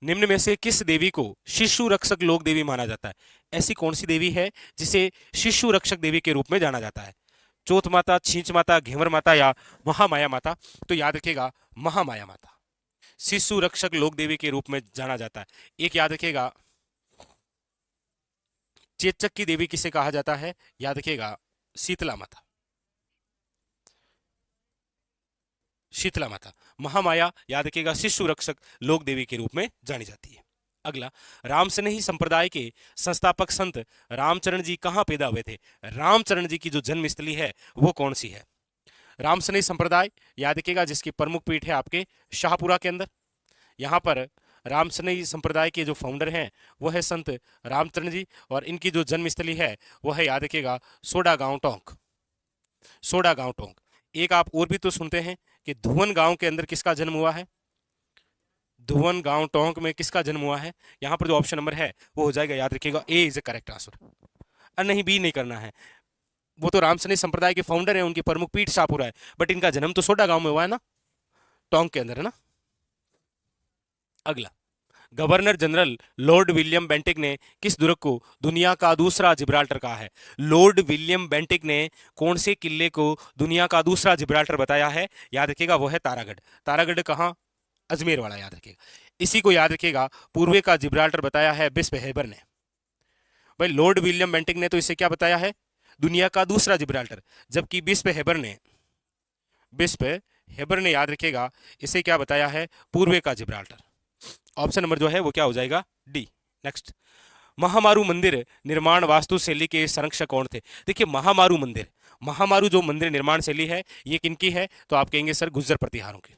निम्न में से किस देवी को शिशु रक्षक लोक देवी माना जाता है? ऐसी कौन सी देवी है जिसे शिशु रक्षक देवी के रूप में जाना जाता है? चौथ माता, छींच माता, घेवर माता या महामाया माता? तो याद रखिएगा महामाया माता शिशु रक्षक लोक देवी के रूप में जाना जाता है। एक याद रखिएगा, चेचक की देवी किसे कहा जाता है? याद रखिएगा शीतला माता, शीतला माता। महामाया याद रखिएगा शिशु रक्षक लोक देवी के रूप में जानी जाती है। अगला, रामसनेही संप्रदाय के संस्थापक संत रामचरण जी कहां पैदा हुए थे? रामचरण जी की जो जन्मस्थली है वो कौन सी है? रामसनी संप्रदाय याद रखिएगा, जिसकी प्रमुख पीठ है आपके शाहपुरा के अंदर। यहाँ पर रामसनी संप्रदाय के जो फाउंडर हैं वो है संत रामचरण जी, और इनकी जो जन्मस्थली है वो है याद रखिएगा सोडा गांव टोंक, सोडा गांव टोंक। एक आप और भी तो सुनते हैं कि धुवन गांव के अंदर किसका जन्म हुआ है, धुवन गांव टोंक में किसका जन्म हुआ है। यहाँ पर जो ऑप्शन नंबर है वो हो जाएगा याद रखिएगा ए इज ए करेक्ट आंसर, और नहीं बी नहीं करना है। वो तो रामसनी संप्रदाय के फाउंडर हैं, उनकी प्रमुख पीठ शाहपुरा है, बट इनका जन्म तो सोडा गांव में हुआ है ना, टोंक के अंदर है ना। अगला, governor general Lord William Bentinck ने किस दुर्ग को दुनिया का दूसरा जिब्राल्टर कहा है। लॉर्ड विलियम बेंटिक ने कौन से किले को दुनिया का दूसरा जिब्राल्टर बताया है, याद रखिएगा वो है तारागढ़। तारागढ़ कहाँ, अजमेर वाला, याद रखिएगा। इसी को याद रखिएगा पूर्वे का जिब्राल्टर बताया है बिस्प हेबर ने। भाई लॉर्ड विलियम बेंटिक ने तो इसे क्या बताया है, दुनिया का दूसरा जिब्राल्टर, जबकि बिस्प हेबर ने याद रखिएगा इसे क्या बताया है, पूर्वे का जिब्राल्टर। ऑप्शन नंबर जो है वो क्या हो जाएगा, डी। नेक्स्ट, महामारू मंदिर निर्माण वास्तु शैली के संरक्षक कौन थे। देखिए महामारू जो मंदिर निर्माण शैली है ये किनकी है, तो आप कहेंगे सर गुज्जर प्रतिहारों की।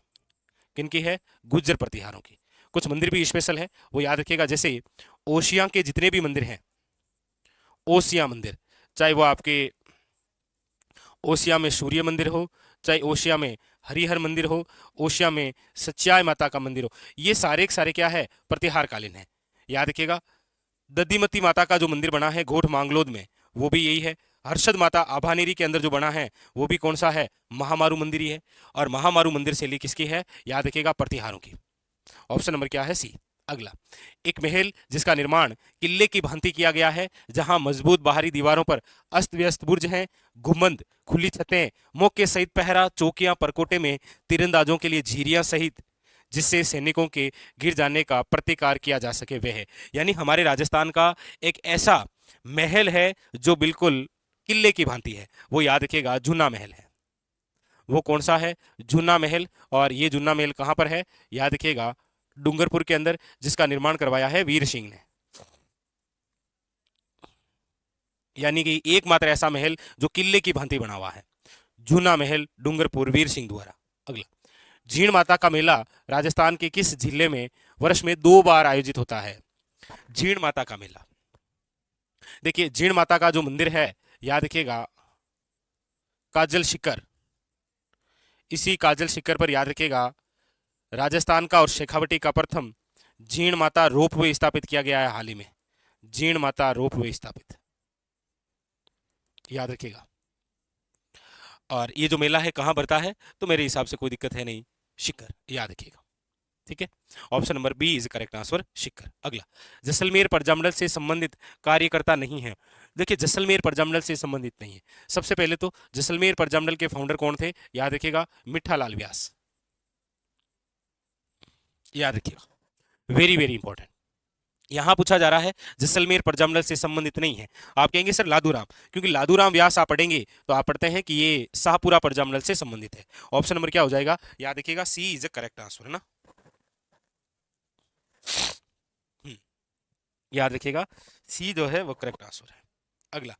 किनकी है, गुज्जर प्रतिहारों की। कुछ मंदिर भी स्पेशल है वो याद रखिएगा, जैसे ओशिया के जितने भी मंदिर हैं, ओसिया मंदिर, चाहे वो आपके ओसिया में सूर्य मंदिर हो, चाहे ओशिया में हरिहर मंदिर हो, ओशिया में सच्चाई माता का मंदिर हो, ये सारे के सारे क्या है, प्रतिहार कालीन है। याद रखिएगा दधिमती माता का जो मंदिर बना है घोट मांगलोद में वो भी यही है। हर्षद माता आभानेरी के अंदर जो बना है वो भी कौन सा है, महामारू मंदिर ही है। और महामारू मंदिर शैली किसकी है, याद रखिएगा प्रतिहारों की। ऑप्शन नंबर क्या है, सी। अगला, एक महल जिसका निर्माण किले की भांति किया गया है, जहां मजबूत बाहरी दीवारों पर अस्त व्यस्त बुर्ज हैं, घुमंद, खुली छतें, मौके सहित पहरा, चौकियां, परकोटे में तीरंदाजों के लिए झीरियां सहित, जिससे सैनिकों के गिर जाने का प्रतिकार किया जा सके वह है। यानी हमारे राजस्थान का एक ऐसा महल है जो बिल्कुल किले की भांति है, वो याद रखिएगा जूना महल है। वो कौन सा है, जूना महल। और ये जूना महल कहां पर है, याद रखिएगा डूंगरपुर के अंदर, जिसका निर्माण करवाया है वीर सिंह ने। यानी कि एकमात्र ऐसा महल जो किले की भांति बना हुआ है, जूना महल, डूंगरपुर, वीर सिंह द्वारा। अगला, जीण माता का मेला राजस्थान के किस जिले में वर्ष में 2 बार आयोजित होता है। जीण माता का मेला, देखिए जीण माता का जो मंदिर है याद रखिएगा काजल शिखर, इसी काजल शिखर पर याद रखिएगा राजस्थान का और शेखावटी का प्रथम जीण माता रोपवे स्थापित किया गया है हाल ही में। जीण माता रोपवे स्थापित, याद रखिएगा। और ये जो मेला है कहां बढ़ता है, तो मेरे हिसाब से कोई दिक्कत है नहीं, शिखर, याद रखिएगा। ठीक है, option number B is correct answer, शिखर। अगला, जैसलमेर प्रजामंडल से संबंधित कार्यकर्ता नहीं है। देखिए जैसलमेर प्रजामंडल से संबंधित नहीं है। सबसे पहले तो जैसलमेर प्रजामंडल के फाउंडर कौन थे, याद रखिएगा मिठालाल व्यास, याद रखिएगा, वेरी वेरी इंपॉर्टेंट। यहां पूछा जा रहा है जैसलमेर प्रजामंडल से संबंधित नहीं है, आप कहेंगे सर लादूराम, क्योंकि लादूराम व्यास आप पढ़ेंगे तो आप पढ़ते हैं कि ये शाहपुरा प्रजामंडल से संबंधित है। ऑप्शन नंबर क्या हो जाएगा, याद रखिएगा सी इज द करेक्ट आंसर, है ना। याद रखिएगा सी जो है वो करेक्ट आंसर है। अगला,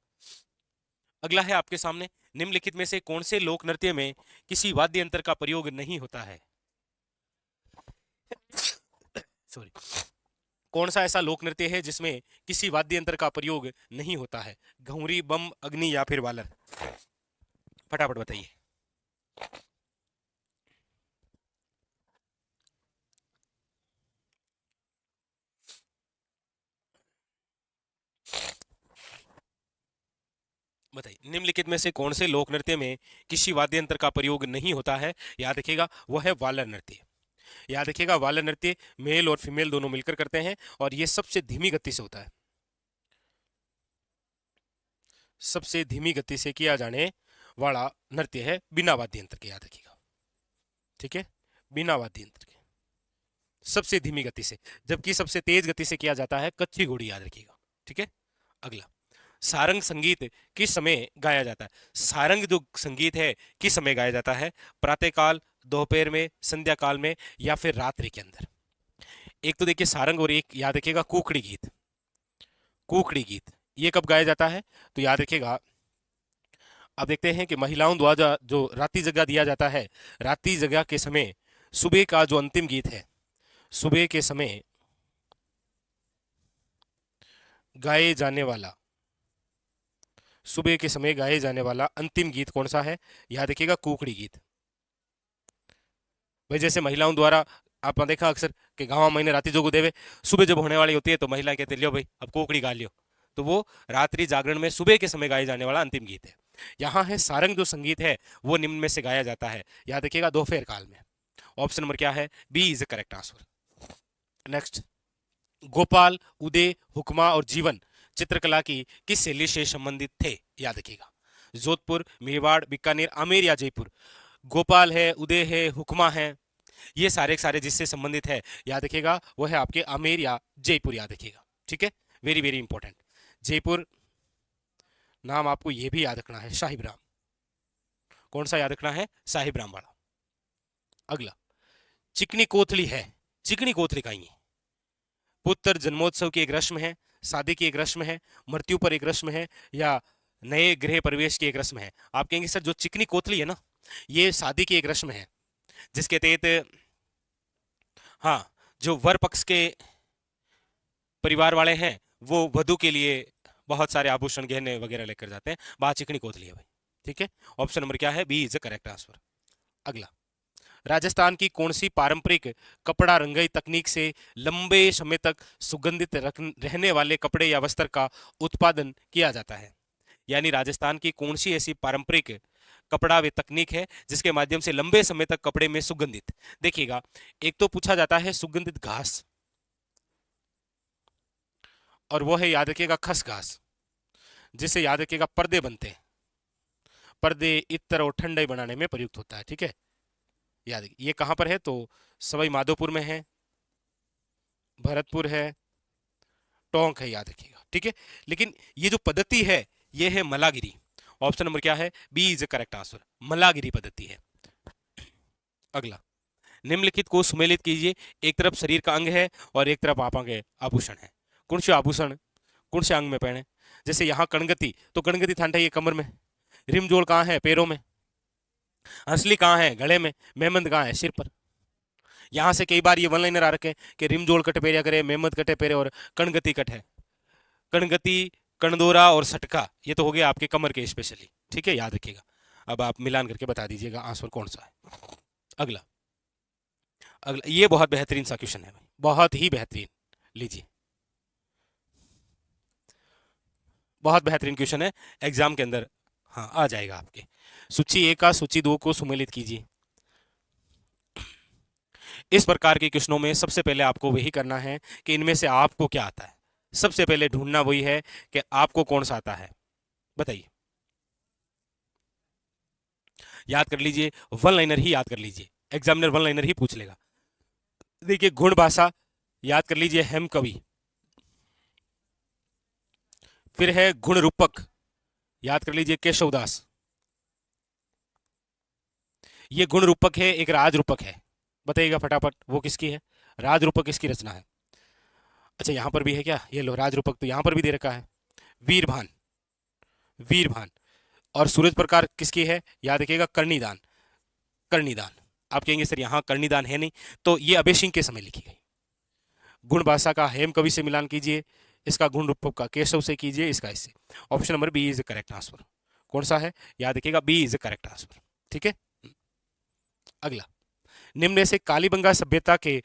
अगला है आपके सामने, निम्नलिखित में से कौन से लोक नृत्य में किसी वाद्य यंत्र का प्रयोग नहीं होता है। सॉरी, कौन सा ऐसा लोक नृत्य है जिसमें किसी वाद्य यंत्र का प्रयोग नहीं होता है, घुंगरी, बम, अग्नि या फिर वालर। फटाफट बताइए। बताइए निम्नलिखित में से कौन से लोक नृत्य में किसी वाद्य यंत्र का प्रयोग नहीं होता है, याद रखिएगा वो है वालर नृत्य। याद रखिएगा वालर नृत्य मेल और फीमेल दोनों मिलकर करते हैं, और ये सबसे धीमी गति से होता है, सबसे धीमी गति से किया जाने वाला नृत्य है बिना वाद्य यंत्र के, याद रखिएगा। ठीक है, बिना वाद्य यंत्र के सबसे धीमी गति से, जबकि सबसे तेज गति से किया जाता है कच्ची घोड़ी, याद रखिएगा। ठीक है, अगला, सारंग संगीत किस समय गाया जाता है। सारंग जो संगीत है किस समय गाया जाता है, प्रातःकाल, दोपहर में, संध्या काल में, या फिर रात्रि के अंदर। एक तो देखिए सारंग, और एक याद रखिएगा कुकड़ी गीत। कुकड़ी गीत ये कब गाया जाता है, तो याद रखिएगा अब देखते हैं कि महिलाओं द्वारा जो रात्रि जगह दिया जाता है, रात्रि जगह के समय सुबह का जो अंतिम गीत है, सुबह के समय गाए जाने वाला, सुबह के समय गाए जाने वाला अंतिम गीत कौन सा है? यहां देखिएगा कुकड़ी गीत। भाई जैसे महिलाओं द्वारा आपने देखा अक्सर कि गाँव महीने रात्रि जोगु देवे, सुबह जब होने वाली होती है तो महिलाएं कहती लियो भाई अब कोकड़ी गा लियो, तो वो रात्रि जागरण में सुबह के समय गाए जाने वाला अंतिम गीत है। यहाँ है सारंग जो संगीत है वो निम्न में से गाया जाता है, याद देखिएगा दोपहर काल में। ऑप्शन नंबर क्या है? B is the correct answer. Next, Gopal, Uday, Hukma और जीवन चित्रकला की किस शैली से संबंधित थे? याद रखिएगा, जोधपुर, मेवाड़, बीकानेर, आमेर या जयपुर। गोपाल है, उदय है, हुक्मा है, ये सारे के सारे जिससे संबंधित है याद रखिएगा वो है आपके आमेर या जयपुर, याद रखिएगा। ठीक है, वेरी वेरी इंपॉर्टेंट। जयपुर नाम आपको ये भी याद रखना है, साहिबराम। कौन सा याद रखना है? साहिबराम वाला। अगला, चिकनी कोथली है, चिकनी कोथली का ही है। पुत्र जन्मोत्सव की एक रस्म है, शादी की एक रस्म है, मृत्यु पर एक रस्म है, या नए गृह प्रवेश की एक रस्म है। आप कहेंगे सर जो चिकनी कोथली है ना, ये शादी की एक रस्म है जिसके तहत हाँ जो वर पक्ष के परिवार वाले हैं वो वधु के लिए बहुत सारे आभूषण गहने वगैरह लेकर जाते हैं। बात चिकनी कोथली है भाई। ठीक है, ऑप्शन नंबर क्या है? B is the correct answer. अगला, राजस्थान की कौन सी पारंपरिक कपड़ा रंगाई तकनीक से लंबे समय तक सुगंधित रहने वाले कपड़े या वस्त्र का उत्पादन किया जाता है? यानी राजस्थान की कौन सी ऐसी पारंपरिक कपड़ा वे तकनीक है जिसके माध्यम से लंबे समय तक कपड़े में सुगंधित, देखिएगा एक तो पूछा जाता है सुगंधित घास, और वो है याद रखिएगा खस घास, जिससे याद रखिएगा पर्दे बनते हैं। पर्दे इत्र और ठंडाई बनाने में प्रयुक्त होता है। ठीक है, याद ये कहां पर है? तो सवाई माधोपुर में है, भरतपुर है, टोंक है, याद रखिएगा। ठीक है, लेकिन ये जो पद्धति है ये है मलागिरी। ऑप्शन नंबर क्या है? बी इज करेक्ट आंसर, मलागिरी पद्धति है। अगला, निम्नलिखित को सुमेलित कीजिए। एक तरफ शरीर का अंग है और एक तरफ आप के आभूषण है। कौन से आभूषण कौन से अंग में पहने? जैसे यहाँ कणगति, तो कणगति थांडा ये कमर में, रिमजोड़ कहाँ है? पैरों में, हंसली कहाँ है? गले में, मेहमंद कहाँ है? सिर पर। यहां से कई बार ये वन लाइनर आ रखे कि रिमजोड़ कट पेरिया करे, मेहमद कटे पेरे और कणगति कट है। कणगति, कणदोरा और सटका ये तो हो गया आपके कमर के स्पेशली। ठीक है, याद रखिएगा। अब आप मिलान करके बता दीजिएगा आंसर कौन सा है। अगला, अगला ये बहुत बेहतरीन सा क्वेश्चन है, बहुत ही बेहतरीन, लीजिए बहुत बेहतरीन क्वेश्चन है, एग्जाम के अंदर हाँ आ जाएगा आपके। सूची 1 का सूची 2 को सुमेलित कीजिए। इस प्रकार के क्वेश्चनों में सबसे पहले आपको वही करना है कि इनमें से आपको क्या आता है। सबसे पहले ढूंढना वही है कि आपको कौन सा आता है, बताइए। याद कर लीजिए, वन लाइनर ही याद कर लीजिए, एग्जामिनर वन लाइनर ही पूछ लेगा। देखिए, गुण भाषा याद कर लीजिए, हेम कवि। फिर है गुण रूपक, याद कर लीजिए केशवदास। ये गुण रूपक है, एक राज रूपक है, बताइएगा फटाफट वो किसकी है? राज रूपक किसकी रचना है? अच्छा यहां पर भी है क्या? ये लो राज रूपक तो यहां पर भी दे रखा है, वीरभान, वीरभान। और सूरज प्रकार किसकी है? याद रखिएगा कर्णिदान, कर्णिदान। आप कहेंगे सर यहाँ कर्णिदान है नहीं, तो ये अभय सिंह के समय लिखी गई। गुण भाषा का हेम कवि से मिलान कीजिए, इसका गुण रूपक का केशव से कीजिए, इसका इससे। Option number B is correct answer. कौन सा है? याद रखिएगा बी इज करेक्ट आंसर। ठीक है, अगला, निम्न में से कालीबंगा सभ्यता के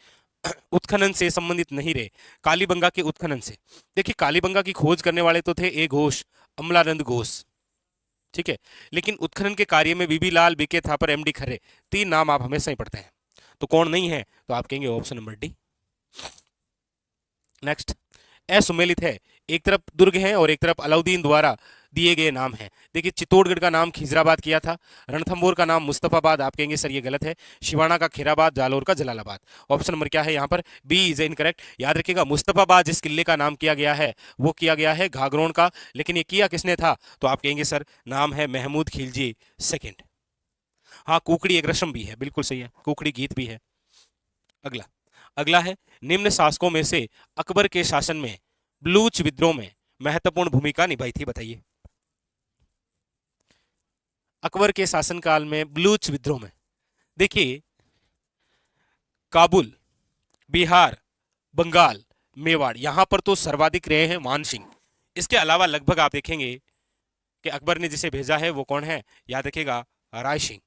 उत्खनन से संबंधित नहीं रहे। कालीबंगा के उत्खनन से, देखिए कालीबंगा की खोज करने वाले तो थे ए घोष, अमलानंद घोष। ठीक है, लेकिन उत्खनन के कार्य में बीबी लाल, बीके थापर, एमडी खर्रे, 3 नाम आप हमेशा ही पढ़ते हैं, तो कौन नहीं है? तो आप कहेंगे ऑप्शन नंबर डी। नेक्स्ट, असुमेलित है, एक तरफ दुर्ग है और एक तरफ अलाउद्दीन द्वारा दिए गए नाम है। देखिए चित्तौड़गढ़ का नाम खिजराबाद किया था, रणथंबोर का नाम मुस्तफाबाद, आप कहेंगे सर ये गलत है, शिवाना का खीराबाद, जालोर का जलालाबाद। ऑप्शन नंबर क्या है यहाँ पर? B is incorrect. याद रखिएगा मुस्तफाबाद जिस किले का नाम किया गया है वो किया गया है घाघरोन का, लेकिन ये किया किसने था? तो आप कहेंगे सर नाम है महमूद खिलजी सेकेंड। हाँ कुकड़ी एक रस्म भी है, बिल्कुल सही है, कुकड़ी गीत भी है। अगला, अगला है, निम्न शासकों में से अकबर के शासन में बलूच विद्रोह में महत्वपूर्ण भूमिका निभाई थी, बताइए। अकबर के शासनकाल में बलूच विद्रोह में, देखिए काबुल, बिहार, बंगाल, मेवाड़, यहां पर तो सर्वाधिक रहे हैं मान सिंह। इसके अलावा लगभग आप देखेंगे कि अकबर ने जिसे भेजा है वो कौन है, याद रखिएगा राय सिंह।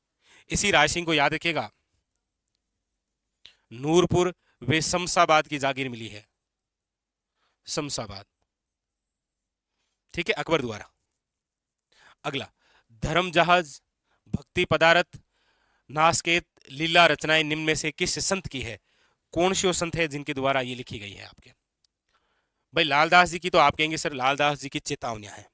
इसी राय सिंह को याद रखिएगा नूरपुर व शमशाबाद की जागीर मिली है, शमशाबाद, ठीक है, अकबर द्वारा। अगला, धर्म जहाज, भक्ति पदारथ, नासकेत, लीला रचनाएं निम्न में से किस संत की है? कौन से वो संत है जिनके द्वारा ये लिखी गई है आपके? भाई लालदास जी की तो आप कहेंगे सर लालदास जी की चेतावनियां हैं।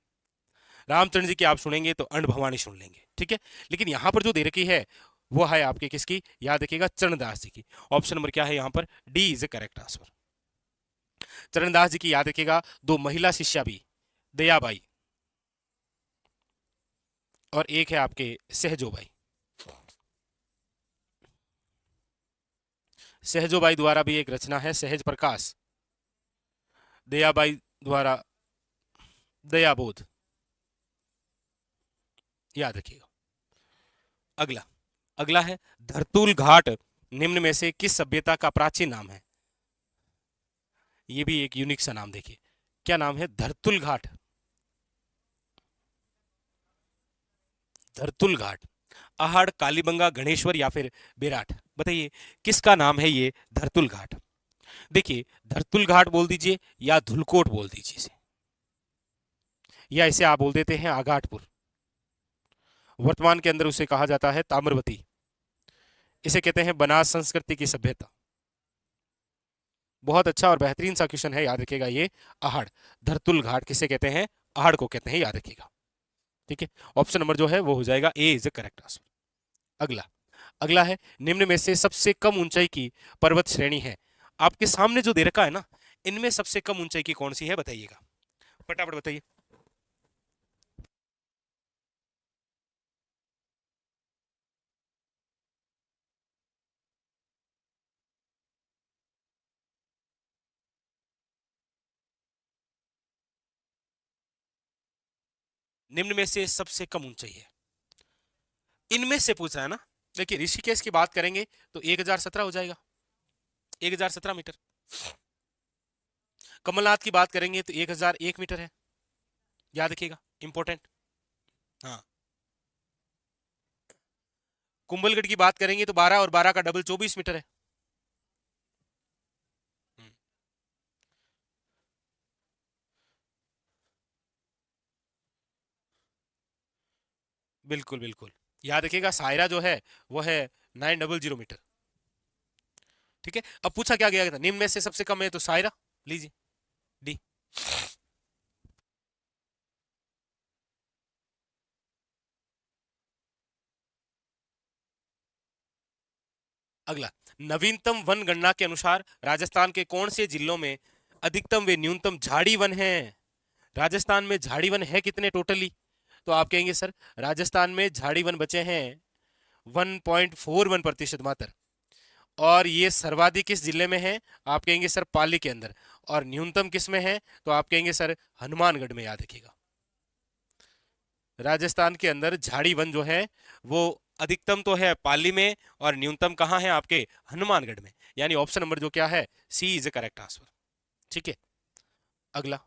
रामचंद्र जी की आप सुनेंगे तो अंड भवानी सुन लेंगे, ठीक है। लेकिन यहां पर जो दे रखी है वो है आपके किसकी, याद रखिएगा चरणदास जी की। ऑप्शन नंबर क्या है यहां पर, D is a correct answer. Charandas ji की याद रखिएगा दो महिला शिष्या भी, दयाबाई और एक है आपके सहजोबाई। सहजोबाई द्वारा भी एक रचना है सहज प्रकाश, दयाबाई द्वारा दयाबोध, याद रखिएगा। अगला, अगला है धरतुल घाट निम्न में से किस सभ्यता का प्राचीन नाम है? ये भी एक यूनिक सा नाम, देखिए क्या नाम है, धरतुल घाट, धरतुल घाट, आहड़, कालीबंगा, गणेश्वर या फिर बेराट, बताइए किसका नाम है ये धरतुल घाट? देखिए धरतुल घाट बोल दीजिए या धुलकोट बोल दीजिए इसे, या इसे आप बोल देते हैं आगाटपुर। वर्तमान के अंदर उसे कहा जाता है ताम्रवती। इसे कहते हैं बनास संस्कृति की सभ्यता। बहुत अच्छा और बेहतरीन सा क्वेश्चन है, याद रखिएगा ये आहड़, धरतुल घाट किसे कहते हैं, आहड़ को कहते हैं, याद रखिएगा, ठीक है। ऑप्शन नंबर जो है वो हो जाएगा A is the correct answer. अगला, अगला है निम्न में से सबसे कम ऊंचाई की पर्वत श्रेणी है? आपके सामने जो दे रखा है ना, इनमें सबसे कम ऊंचाई की कौन सी है बताइएगा, फटाफट बताइए। निम्न में से सबसे कम ऊंचाई है, इनमें से पूछ रहा है ना। देखिए ऋषिकेश की बात करेंगे तो 1017 हो जाएगा, 1017 मीटर। कमलनाथ की बात करेंगे तो 1001 मीटर है, याद रखिएगा, इंपॉर्टेंट। हाँ, कुंभलगढ़ की बात करेंगे तो 12 और 12 का डबल 24 मीटर है। हम्म, बिल्कुल बिल्कुल, याद रखिएगा सायरा जो है वो है 900 मीटर, ठीक है। अब पूछा क्या गया था, निम्न में से सबसे कम है तो सायरा लीजिए, डी। अगला, नवीनतम वन गणना के अनुसार राजस्थान के कौन से जिलों में अधिकतम व न्यूनतम झाड़ी वन है? राजस्थान में झाड़ी वन है कितने टोटली? तो आप कहेंगे सर राजस्थान में झाड़ी वन बचे हैं 1.41% मात्र। और ये सर्वाधिक किस जिले में है? आप कहेंगे सर पाली के अंदर। और न्यूनतम किस में है? तो आप कहेंगे सर हनुमानगढ़ में, याद रखिएगा। राजस्थान के अंदर झाड़ी वन जो है वो अधिकतम तो है पाली में और न्यूनतम कहाँ है आपके हनुमानगढ़ में, यानी ऑप्शन नंबर जो क्या है सी इज करेक्ट आंसर, ठीक है। अगला,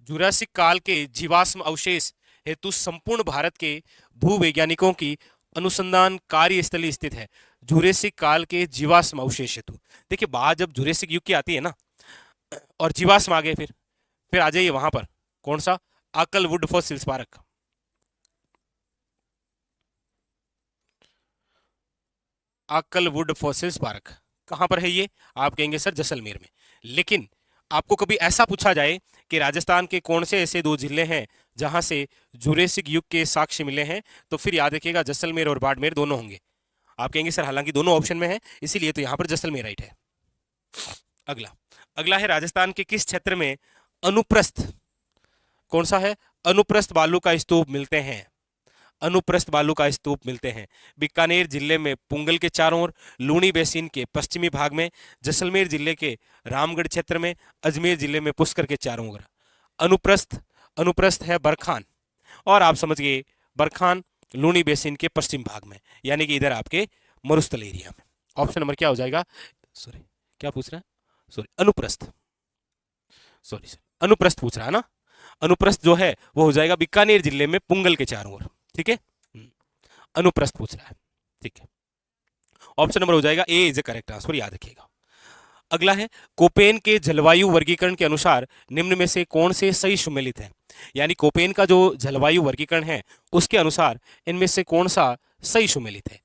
जुरासिक काल के जीवाश्म अवशेष हेतु संपूर्ण भारत के भूवैज्ञानिकों की अनुसंधान कार्यस्थली स्थित है। जुरासिक काल के जीवाश्म अवशेष हेतु, देखिए बात जब जुरासिक युग की आती है ना और जीवाश्म आ गए, फिर आ जाइए वहां पर, कौन सा, आकल वुड फॉसिल्स पार्क। आकल वुड फॉसिल्स पार्क कहां पर है ये? आप कहेंगे सर जैसलमेर में। लेकिन आपको कभी ऐसा पूछा जाए कि राजस्थान के कौन से ऐसे दो जिले हैं जहां से जुरेसिक युग के साक्ष्य मिले हैं, तो फिर याद रखिएगा जैसलमेर और बाड़मेर दोनों होंगे। आप कहेंगे सर हालांकि दोनों ऑप्शन में है, इसीलिए तो यहां पर जैसलमेर राइट है। अगला, अगला है राजस्थान के किस क्षेत्र में अनुप्रस्थ, कौन सा है, अनुप्रस्थ बालू का स्तूप मिलते हैं? अनुप्रस्थ बालू का स्तूप मिलते हैं बीकानेर जिले में पुंगल के चारों ओर, लूणी बेसिन के पश्चिमी भाग में, जैसलमेर जिले के रामगढ़ क्षेत्र में, अजमेर जिले में पुष्कर के चारों ओर। अनुप्रस्थ, अनुप्रस्थ है बरखान, और आप समझ गए बरखान लूनी बेसिन के पश्चिम भाग में, यानी कि इधर आपके मरुस्थल एरिया में। ऑप्शन नंबर क्या हो जाएगा, सॉरी क्या पूछ रहा है, सॉरी अनुप्रस्थ, सॉरी अनुप्रस्थ पूछ रहा है ना। अनुप्रस्थ जो है वो हो जाएगा बीकानेर जिले में पुंगल के चारों ओर, ठीक है। अनुप्रस्थ पूछ रहा है, ठीक है। ऑप्शन नंबर हो जाएगा A is the correct answer, याद रखिएगा। अगला है कोपेन के जलवायु वर्गीकरण के अनुसार निम्न में से कौन से सही सुमेलित है, यानी कोपेन का जो जलवायु वर्गीकरण है उसके अनुसार इनमें से कौन सा सही सुमेलित है।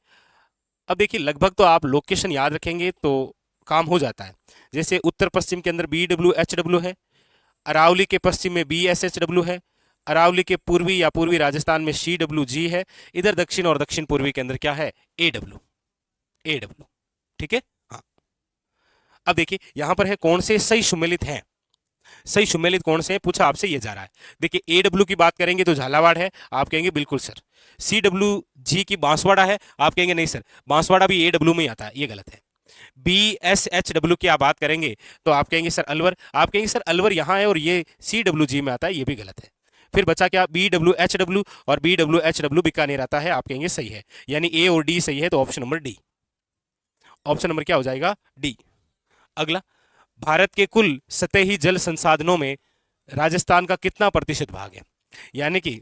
अब देखिए लगभग तो आप लोकेशन याद रखेंगे तो काम हो जाता है। जैसे उत्तर पश्चिम के अंदर BWHW है, अरावली के पश्चिम में BSHW है, अरावली के पूर्वी या पूर्वी राजस्थान में CWG है, इधर दक्षिण और दक्षिण पूर्वी के अंदर क्या है AW, ठीक है। हाँ, अब देखिए यहां पर है कौन से सही सुमेलित हैं, सही सुमेलित कौन से हैं पूछा आपसे, ये जा रहा है। देखिए AW की बात करेंगे तो झालावाड़ है, आप कहेंगे बिल्कुल सर। CWG की बांसवाड़ा है, आप कहेंगे नहीं सर बांसवाड़ा भी AW में ही आता है, ये गलत है। BSHW की आप बात करेंगे तो आप कहेंगे सर अलवर, आप कहेंगे सर अलवर यहाँ है और ये CWG में आता है, ये भी गलत है। फिर बचा क्या BWHW, और BWHW बीकानेर आता है, आप कहेंगे सही है, यानी A और D सही है, तो option number D, option number क्या हो जाएगा डी। अगला, भारत के कुल सतही जल संसाधनों में राजस्थान का कितना प्रतिशत भाग है, यानी कि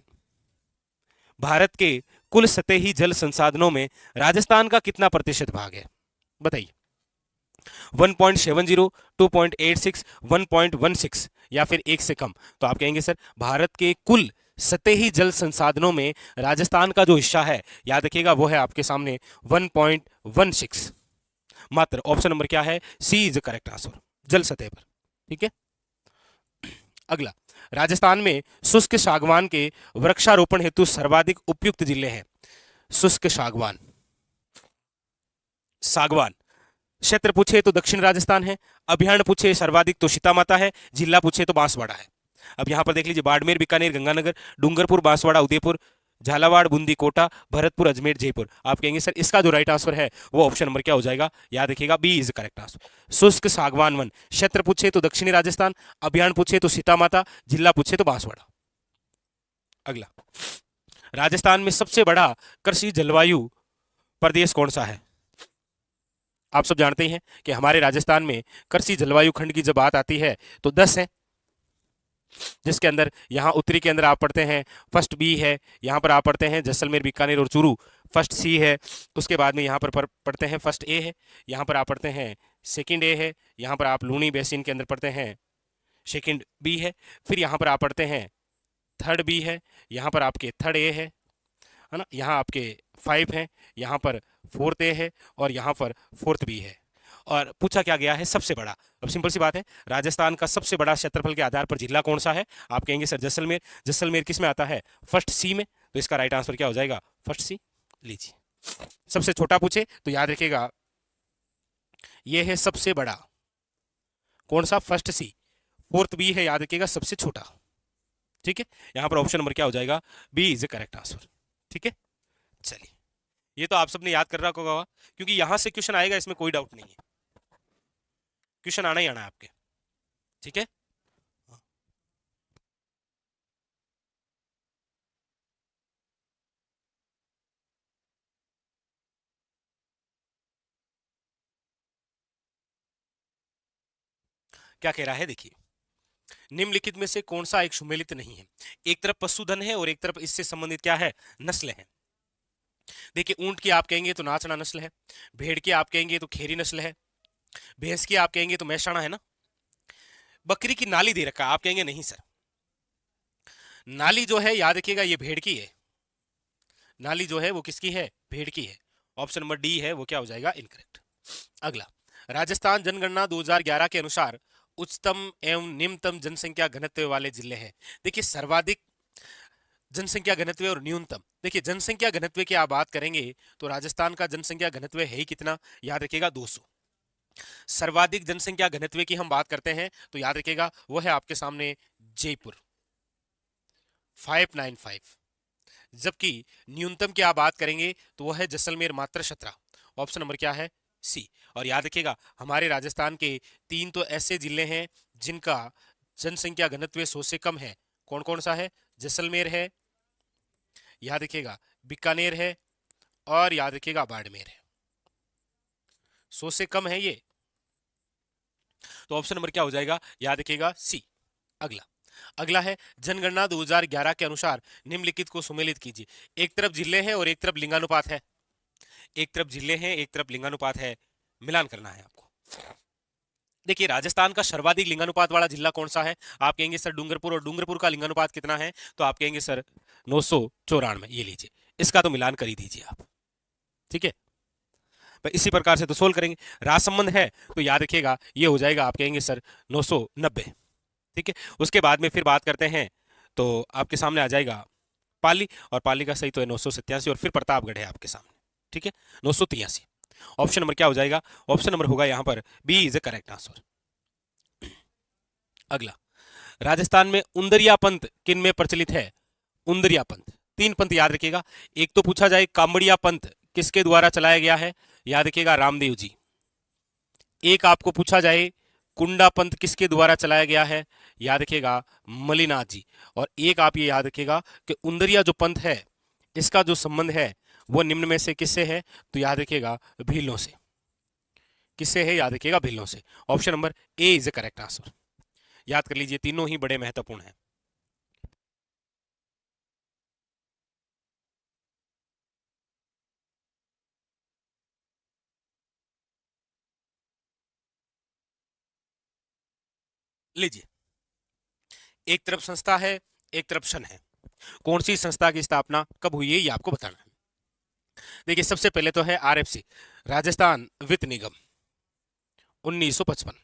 भारत के कुल सतही जल संसाधनों में राजस्थान का कितना प्रतिशत भाग है, बताइए। 1.70, 2.86, 1.16 या फिर एक से कम, तो आप कहेंगे सर भारत के कुल सतही जल संसाधनों में राजस्थान का जो हिस्सा है, याद रखिएगा वो है आपके सामने 1.16 मात्र। ऑप्शन नंबर क्या है, सी इज करेक्ट आंसर, जल सतह पर, ठीक है। अगला, राजस्थान में शुष्क सागवान के वृक्षारोपण हेतु सर्वाधिक उपयुक्त जिले हैं। शुष्क सागवान, सागवान क्षेत्र पूछे तो दक्षिण राजस्थान है, अभ्यारण्य पूछे सर्वाधिक तो सीता माता है, जिला पूछे तो बांसवाड़ा है। अब यहां पर देख लीजिए बाड़मेर, बीकानेर, गंगानगर, डूंगरपुर, बांसवाड़ा, उदयपुर, झालावाड़, बूंदी, कोटा, भरतपुर, अजमेर, जयपुर। आप कहेंगे सर इसका जो राइट आंसर है वो ऑप्शन नंबर क्या हो जाएगा, याद रखिएगा बी इज करेक्ट आंसर। शुष्क सागवान वन, क्षेत्र पूछे तो दक्षिणी राजस्थान, अभ्यारण्य पूछे तो सीता माता, जिला पूछे तो बांसवाड़ा। अगला, राजस्थान में सबसे बड़ा कृषि जलवायु प्रदेश कौन सा है। आप सब जानते हैं कि हमारे राजस्थान में कृषि जलवायु खंड की जब बात आती है तो 10 है, जिसके अंदर यहाँ उत्तरी के अंदर आप पढ़ते हैं फर्स्ट बी है, यहाँ पर आप पढ़ते हैं जैसलमेर, बीकानेर और चूरू, फर्स्ट सी है। उसके बाद में यहाँ पर पढ़ते हैं फर्स्ट ए है, यहाँ पर आप पढ़ते हैं सेकंड ए है, यहाँ पर आप लूनी बेसिन के अंदर पढ़ते हैं सेकंड बी है, फिर यहाँ पर आप पढ़ते हैं थर्ड बी है, यहाँ पर आपके थर्ड ए है ना, यहाँ आपके 5 है, यहाँ पर फोर्थ ए है और यहाँ पर फोर्थ बी है। और पूछा क्या गया है सबसे बड़ा। अब सिंपल सी बात है, राजस्थान का सबसे बड़ा क्षेत्रफल के आधार पर जिला कौन सा है, आप कहेंगे सर जैसलमेर। जैसलमेर किस में आता है, फर्स्ट सी में, तो इसका राइट आंसर क्या हो जाएगा, फर्स्ट सी। लीजिए सबसे छोटा पूछे तो याद रखिएगा ये है सबसे बड़ा, कौन सा, फर्स्ट सी, फोर्थ बी है, याद रखिएगा सबसे छोटा, ठीक है। यहां पर ऑप्शन नंबर क्या हो जाएगा, B is a correct answer, ठीक है। चलिए ये तो आप सबने याद कर रखा होगा क्योंकि यहां से क्वेश्चन आएगा, इसमें कोई डाउट नहीं है, क्वेश्चन आना ही आना है आपके, ठीक है। क्या कह रहा है देखिए, निम्नलिखित में से कौन सा एक सुमेलित नहीं है। एक तरफ पशुधन है और एक तरफ इससे संबंधित क्या है, नस्ल है। देखिए ऊंट की आप कहेंगे तो नाचना नस्ल है, भेड़ की आप कहेंगे तो खेरी नस्ल है, भैंस की आप कहेंगे तो मैसाना है ना, बकरी की नाली दे रखा है, आप कहेंगे नहीं सर, नाली जो है याद रखिएगा ये भेड़ की है, नाली जो है वो किसकी है, भेड़ की है। ऑप्शन नंबर डी है वो क्या हो जाएगा, इनकरेक्ट। अगला, राजस्थान जनगणना 2011 के अनुसार उच्चतम एवं निम्नतम जनसंख्या घनत्व वाले जिले हैं। देखिए सर्वाधिक जनसंख्या घनत्व और न्यूनतम, देखिए जनसंख्या घनत्व की आप बात करेंगे तो राजस्थान का जनसंख्या घनत्व है ही कितना, याद रखिएगा 200। सर्वाधिक जनसंख्या घनत्व की हम बात करते हैं तो याद रखिएगा वो है आपके सामने जयपुर 595, जबकि न्यूनतम की आप बात करेंगे तो वह है जैसलमेर मात्र 17। ऑप्शन नंबर क्या है, सी। और याद रखिएगा हमारे राजस्थान के 3 तो ऐसे जिले हैं जिनका जनसंख्या घनत्व 100 से कम है, कौन कौन सा है, जैसलमेर है, याद रखिएगा बीकानेर है और याद रखिएगा बाड़मेर है। 100 से कम है ये, तो ऑप्शन नंबर क्या हो जाएगा, याद रखिएगा सी। अगला अगला है जनगणना 2011 के अनुसार निम्नलिखित को सुमेलित कीजिए। एक तरफ जिले हैं और एक तरफ लिंगानुपात है, एक तरफ जिले हैं एक तरफ लिंगानुपात है, मिलान करना है आपको। देखिए राजस्थान का सर्वाधिक लिंगानुपात वाला जिला कौन सा है, आप कहेंगे सर डूंगरपुर, और डूंगरपुर का लिंगानुपात कितना है, तो आप कहेंगे सर 994। ये लीजिए, इसका तो मिलान कर ही दीजिए आप, ठीक है। तो इसी प्रकार से तो सोल्व करेंगे। राजसंबंध है तो याद रखिएगा ये हो जाएगा, आप कहेंगे सर 990, ठीक है। उसके बाद में फिर बात करते हैं तो आपके सामने आ जाएगा पाली, और पाली का सही तो है 987, और फिर प्रतापगढ़ है आपके सामने, ठीक है, 983। ऑप्शन नंबर क्या हो जाएगा, ऑप्शन नंबर होगा यहां पर B is the correct answer. अगला, राजस्थान में उंदरिया पंथ किन में प्रचलित है, उंदरिया पंथ, 3 पंथ याद रखिएगा। एक तो पूछा जाए कांबड़िया पंथ किसके द्वारा चलाया गया है, याद रखिएगा रामदेव जी। एक आपको पूछा जाए कुंडा पंथ किसके द्वारा चलाया गया है, याद रखिएगा मलिनाथ जी। और एक आप ये याद रखिएगा कि उंदरिया जो पंथ है इसका जो संबंध है वो निम्न में से किससे है, तो याद रखिएगा भीलों से। किससे है, याद रखिएगा भीलों से। Option number A is the correct answer. याद कर लीजिए, तीनों ही बड़े महत्वपूर्ण हैं। लीजिए, एक तरफ संस्था है एक तरफ सन है, कौन सी संस्था की स्थापना कब हुई है ये आपको बताना है। देखिए सबसे पहले तो है आरएफसी, राजस्थान वित्त निगम, 1955।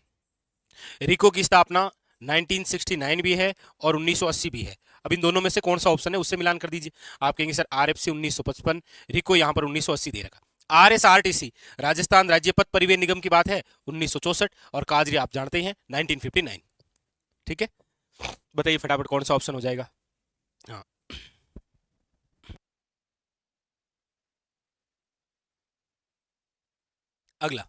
रिको की स्थापना 1969 भी है और 1980 भी है। अब इन दोनों में से कौन सा ऑप्शन है उससे मिलान कर दीजिए। आप कहेंगे सर आरएफसी 1955, रिको यहां पर 1980 दे रखा। आरएसआरटीसी राजस्थान राज्य पथ परिवहन निगम की बात है 1964, और काजरी आप जानते हैं 1959, ठीक है। बताइए फटाफट कौन सा ऑप्शन हो जाएगा। हाँ, अगला,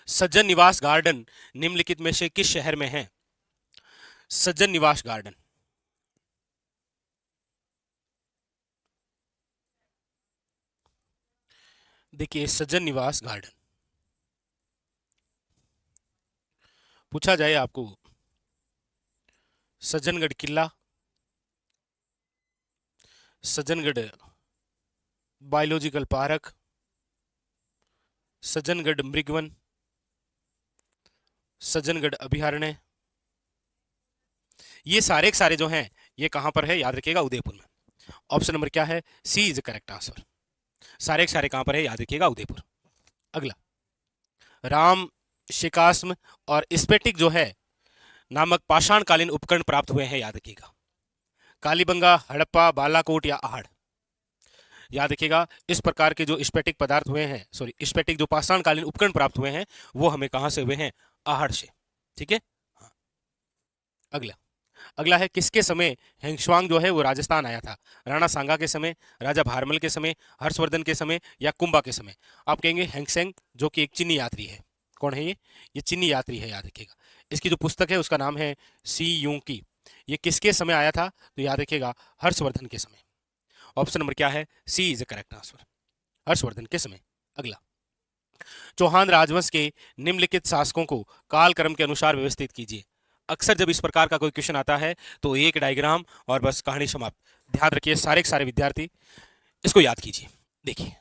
सज्जन निवास गार्डन निम्नलिखित में से किस शहर में है, सज्जन निवास गार्डन। देखिए सज्जन निवास गार्डन पूछा जाए आपको, सज्जनगढ़ किला, सज्जनगढ़ बायोलॉजिकल पार्क, सज्जनगढ़ मृगवन, सज्जनगढ़ अभयारण्य, ये सारे के सारे जो हैं ये कहां पर है, याद रखिएगा उदयपुर में। ऑप्शन नंबर क्या है, सी इज करेक्ट आंसर। सारे के सारे कहां पर है, याद रखिएगा उदयपुर। अगला, राम शिकास्म और स्पेटिक जो है नामक पाषाणकालीन उपकरण प्राप्त हुए हैं, याद रखिएगा। कालीबंगा, हड़प्पा, बालाकोट या आहड़, याद रखिएगा इस प्रकार के जो स्पेटिक पदार्थ हुए हैं, सॉरी स्पेटिक जो पाषाणकालीन उपकरण प्राप्त हुए हैं वो हमें कहां से हुए हैं, आहड़ से, ठीक है। हाँ। अगला अगला है किसके समय हेंगशवांग जो है वो राजस्थान आया था, राणा सांगा के समय, राजा भारमल के समय, हर्षवर्धन के समय या कुंभा के समय। आप कहेंगे हेंगसेंग जो कि एक चीनी यात्री है। कौन है ये चीनी यात्री है, याद रखिएगा। इसकी जो पुस्तक है उसका नाम है सी यूं की। ये किसके समय आया था, तो याद रखिएगा हर्षवर्धन के समय। ऑप्शन नंबर क्या है, C is the correct answer, Harshavardhan के समय। अगला, चौहान राजवंश के निम्नलिखित शासकों को कालक्रम के अनुसार व्यवस्थित कीजिए। अक्सर जब इस प्रकार का कोई क्वेश्चन आता है तो एक डायग्राम और बस कहानी समाप्त। ध्यान रखिए सारे के सारे विद्यार्थी इसको याद कीजिए। देखिए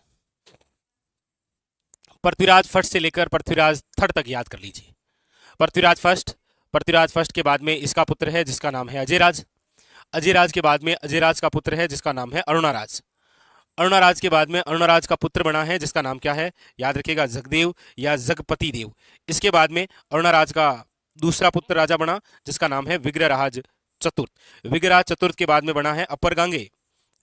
पृथ्वीराज फर्स्ट से लेकर पृथ्वीराज थर्ड तक याद कर लीजिए। पृथ्वीराज फर्स्ट के बाद में इसका पुत्र है जिसका नाम है अजयराज। अजयराज के बाद में अजयराज का पुत्र है जिसका नाम है अरुणाराज। अरुणाराज के बाद में अरुणाराज का पुत्र बना है जिसका नाम क्या है, याद रखिएगा जगदेव या जगपति देव। इसके बाद में अरुणाराज का दूसरा पुत्र राजा बना जिसका नाम है विग्रहराज चतुर्थ। विग्रहराज चतुर्थ के बाद में बना है अपर गांगे।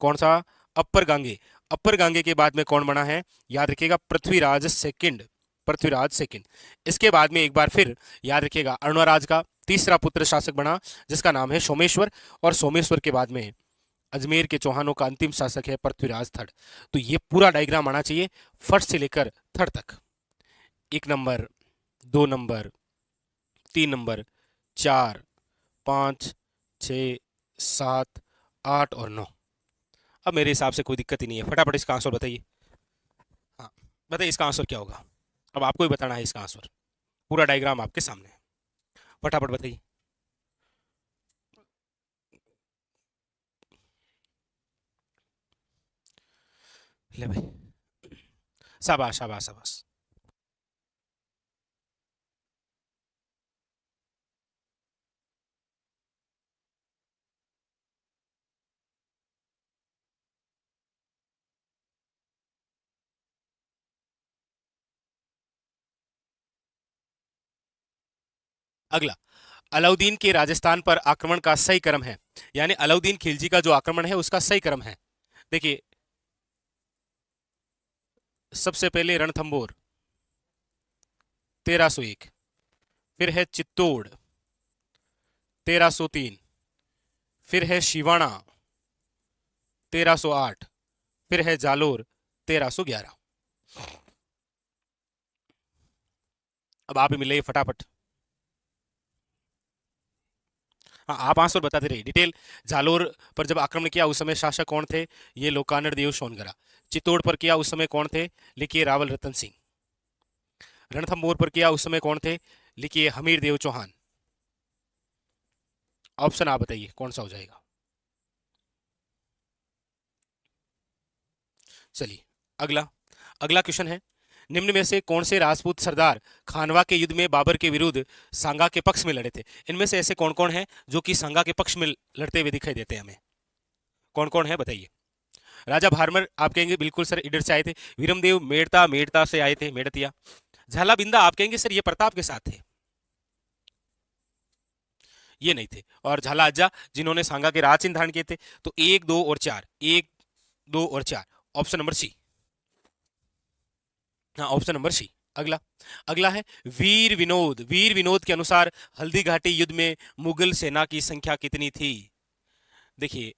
कौन सा, अपर गांगे। अपर गांगे के बाद में कौन बना है, याद रखिएगा पृथ्वीराज सेकंड, पृथ्वीराज सेकंड। इसके बाद में एक बार फिर याद रखिएगा अरुणाराज का तीसरा पुत्र शासक बना जिसका नाम है सोमेश्वर, और सोमेश्वर के बाद में अजमेर के चौहानों का अंतिम शासक है पृथ्वीराज थर्ड। तो ये पूरा डायग्राम आना चाहिए फर्स्ट से लेकर थर्ड तक। 1 नंबर, 2 नंबर, 3 नंबर, 4, 5, 6, 7, 8 और 9। अब मेरे हिसाब से कोई दिक्कत ही नहीं है, फटाफट इसका आंसर बताइए। हाँ, बताइए इसका आंसर क्या होगा। अब आपको ही बताना है इसका आंसर, पूरा डायग्राम आपके सामने है, फटाफट बताइए। ले भाई, शाबाश शाबाश शाबाश। अगला, अलाउद्दीन के राजस्थान पर आक्रमण का सही क्रम है, यानी अलाउद्दीन खिलजी का जो आक्रमण है उसका सही क्रम है। देखिए, सबसे पहले रणथंबोर 1301, फिर है चित्तौड़ 1303, फिर है शिवाणा 1308, फिर है जालोर 1311। अब आप ही मिले फटाफट। हाँ, आप आंसर बताते रहिए डिटेल। जालोर पर जब आक्रमण किया उस समय शासक कौन थे? ये लोकानर देव सोनगरा। चित्तौड़ पर किया उस समय कौन थे? लिखिए रावल रतन सिंह। रणथंबोर पर किया उस समय कौन थे? लिखिए हमीर देव चौहान। ऑप्शन आप बताइए कौन सा हो जाएगा। चलिए, अगला अगला क्वेश्चन है, निम्न में से कौन से राजपूत सरदार खानवा के युद्ध में बाबर के विरुद्ध सांगा के पक्ष में लड़े थे? इनमें से ऐसे कौन कौन है जो कि सांगा के पक्ष में लड़ते हुए दिखाई देते हैं हमें? कौन कौन है बताइए। राजा भारमर आप कहेंगे बिल्कुल सर इधर से आए थे। वीरमदेव मेड़ता मेड़ता से आए थे, मेड़तिया। झाला बिंदा आप कहेंगे सर ये प्रताप के साथ थे, ये नहीं थे। और झाला अज्जा जिन्होंने सांगा के राज चिन्ह धारण किए थे। तो एक दो और चार, एक दो और चार, ऑप्शन नंबर सी। हाँ, ऑप्शन नंबर सी। अगला अगला है वीर विनोद। वीर विनोद के अनुसार हल्दी घाटी युद्ध में मुगल सेना की संख्या कितनी थी? देखिए,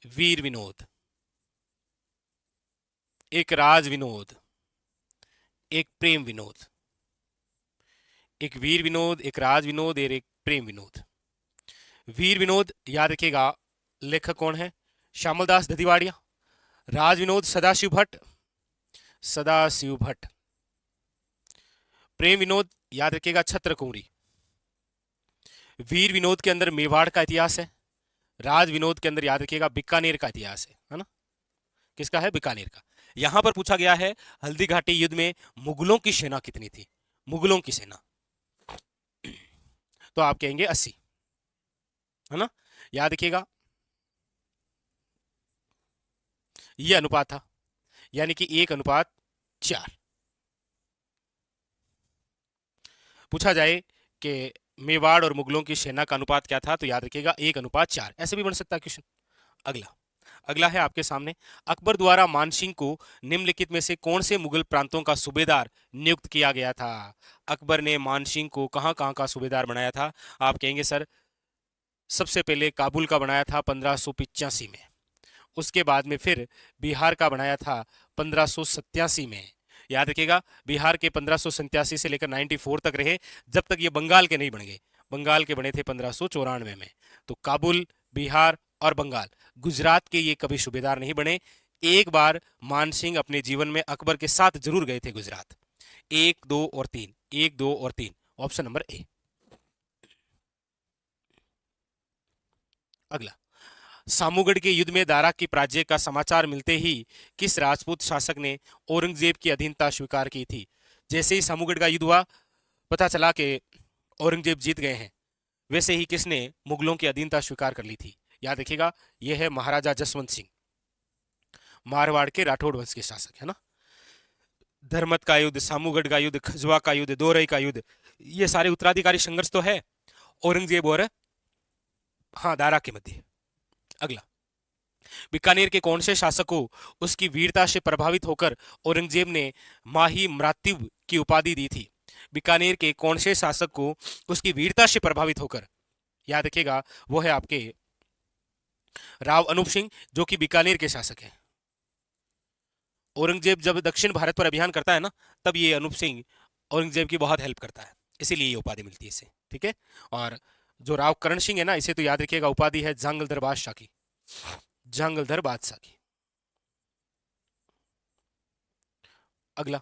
वीर विनोद, एक राज विनोद, एक प्रेम विनोद। एक वीर विनोद, एक राज विनोद और एक प्रेम विनोद। वीर विनोद याद रखिएगा, लेखक कौन है? श्यामलदास दधिवाड़िया। राज विनोद सदाशिव भट्ट, सदाशिव भट्ट। प्रेम विनोद याद रखिएगा छत्रकुंवरी। वीर विनोद के अंदर मेवाड़ का इतिहास है। राज विनोद के अंदर याद रखिएगा बीकानेर का इतिहास है ना? किसका है? बीकानेर का। यहां पर पूछा गया है हल्दी घाटी युद्ध में मुगलों की सेना कितनी थी? मुगलों की सेना, तो आप कहेंगे 80, है ना? याद रखिएगा ये अनुपात था, यानी कि 1:4। पूछा जाए कि मेवाड़ और मुगलों की सेना का अनुपात क्या था, तो याद रखिएगा 1:4। ऐसे भी बन सकता है क्वेश्चन। अगला अगला है आपके सामने, अकबर द्वारा मानसिंह को निम्नलिखित में से कौन से मुगल प्रांतों का सूबेदार नियुक्त किया गया था? अकबर ने मानसिंह को कहां कहां का सूबेदार बनाया था? आप कहेंगे सर सबसे पहले काबुल का बनाया था 1585 में, उसके बाद में फिर बिहार का बनाया था 1587 में। याद रखिएगा बिहार के 1587 से लेकर 94 तक रहे, जब तक ये बंगाल के नहीं बन गए। बंगाल के बने थे 1594 में। तो काबुल, बिहार और बंगाल, गुजरात के ये कभी सूबेदार नहीं बने। एक बार मानसिंह अपने जीवन में अकबर के साथ जरूर गए थे गुजरात। 1 2 और 3, 1 2 और 3, ऑप्शन नंबर ए। अगला, सामूगढ़ के युद्ध में दारा की पराजय का समाचार मिलते ही किस राजपूत शासक ने औरंगजेब की अधीनता स्वीकार की थी? जैसे ही सामूगढ़ का युद्ध हुआ, पता चला कि औरंगजेब जीत गए हैं, वैसे ही किसने मुगलों की अधीनता स्वीकार कर ली थी? याद रखिएगा यह है महाराजा जसवंत सिंह, मारवाड़ के राठौड़ वंश के शासक, है ना? धर्मत का युद्ध, सामूगढ़ का युद्ध, खजुआ का युद्ध, दोरई का युद्ध, ये सारे उत्तराधिकारी संघर्ष तो है औरंगजेब और हाँ दारा के मध्य। अगला, बीकानेर के कौन से शासक को उसकी वीरता से प्रभावित होकर औरंगजेब ने माही मृत्यु की उपाधि दी थी? बीकानेर के कौन से शासक को उसकी वीरता से प्रभावित होकर, याद रखिएगा वो है आपके राव अनूप सिंह, जो कि बीकानेर के शासक हैं। औरंगजेब जब दक्षिण भारत पर अभियान करता है ना, तब ये अनूप सिंह औरंगजेब की बहुत हेल्प करता है, इसीलिए ये उपाधि मिलती है इसे, ठीक है? और जो राव करण सिंह है ना, इसे तो याद रखिएगा उपाधि है जंगल दरबार शाह की, जंगलधर बादशाह की। अगला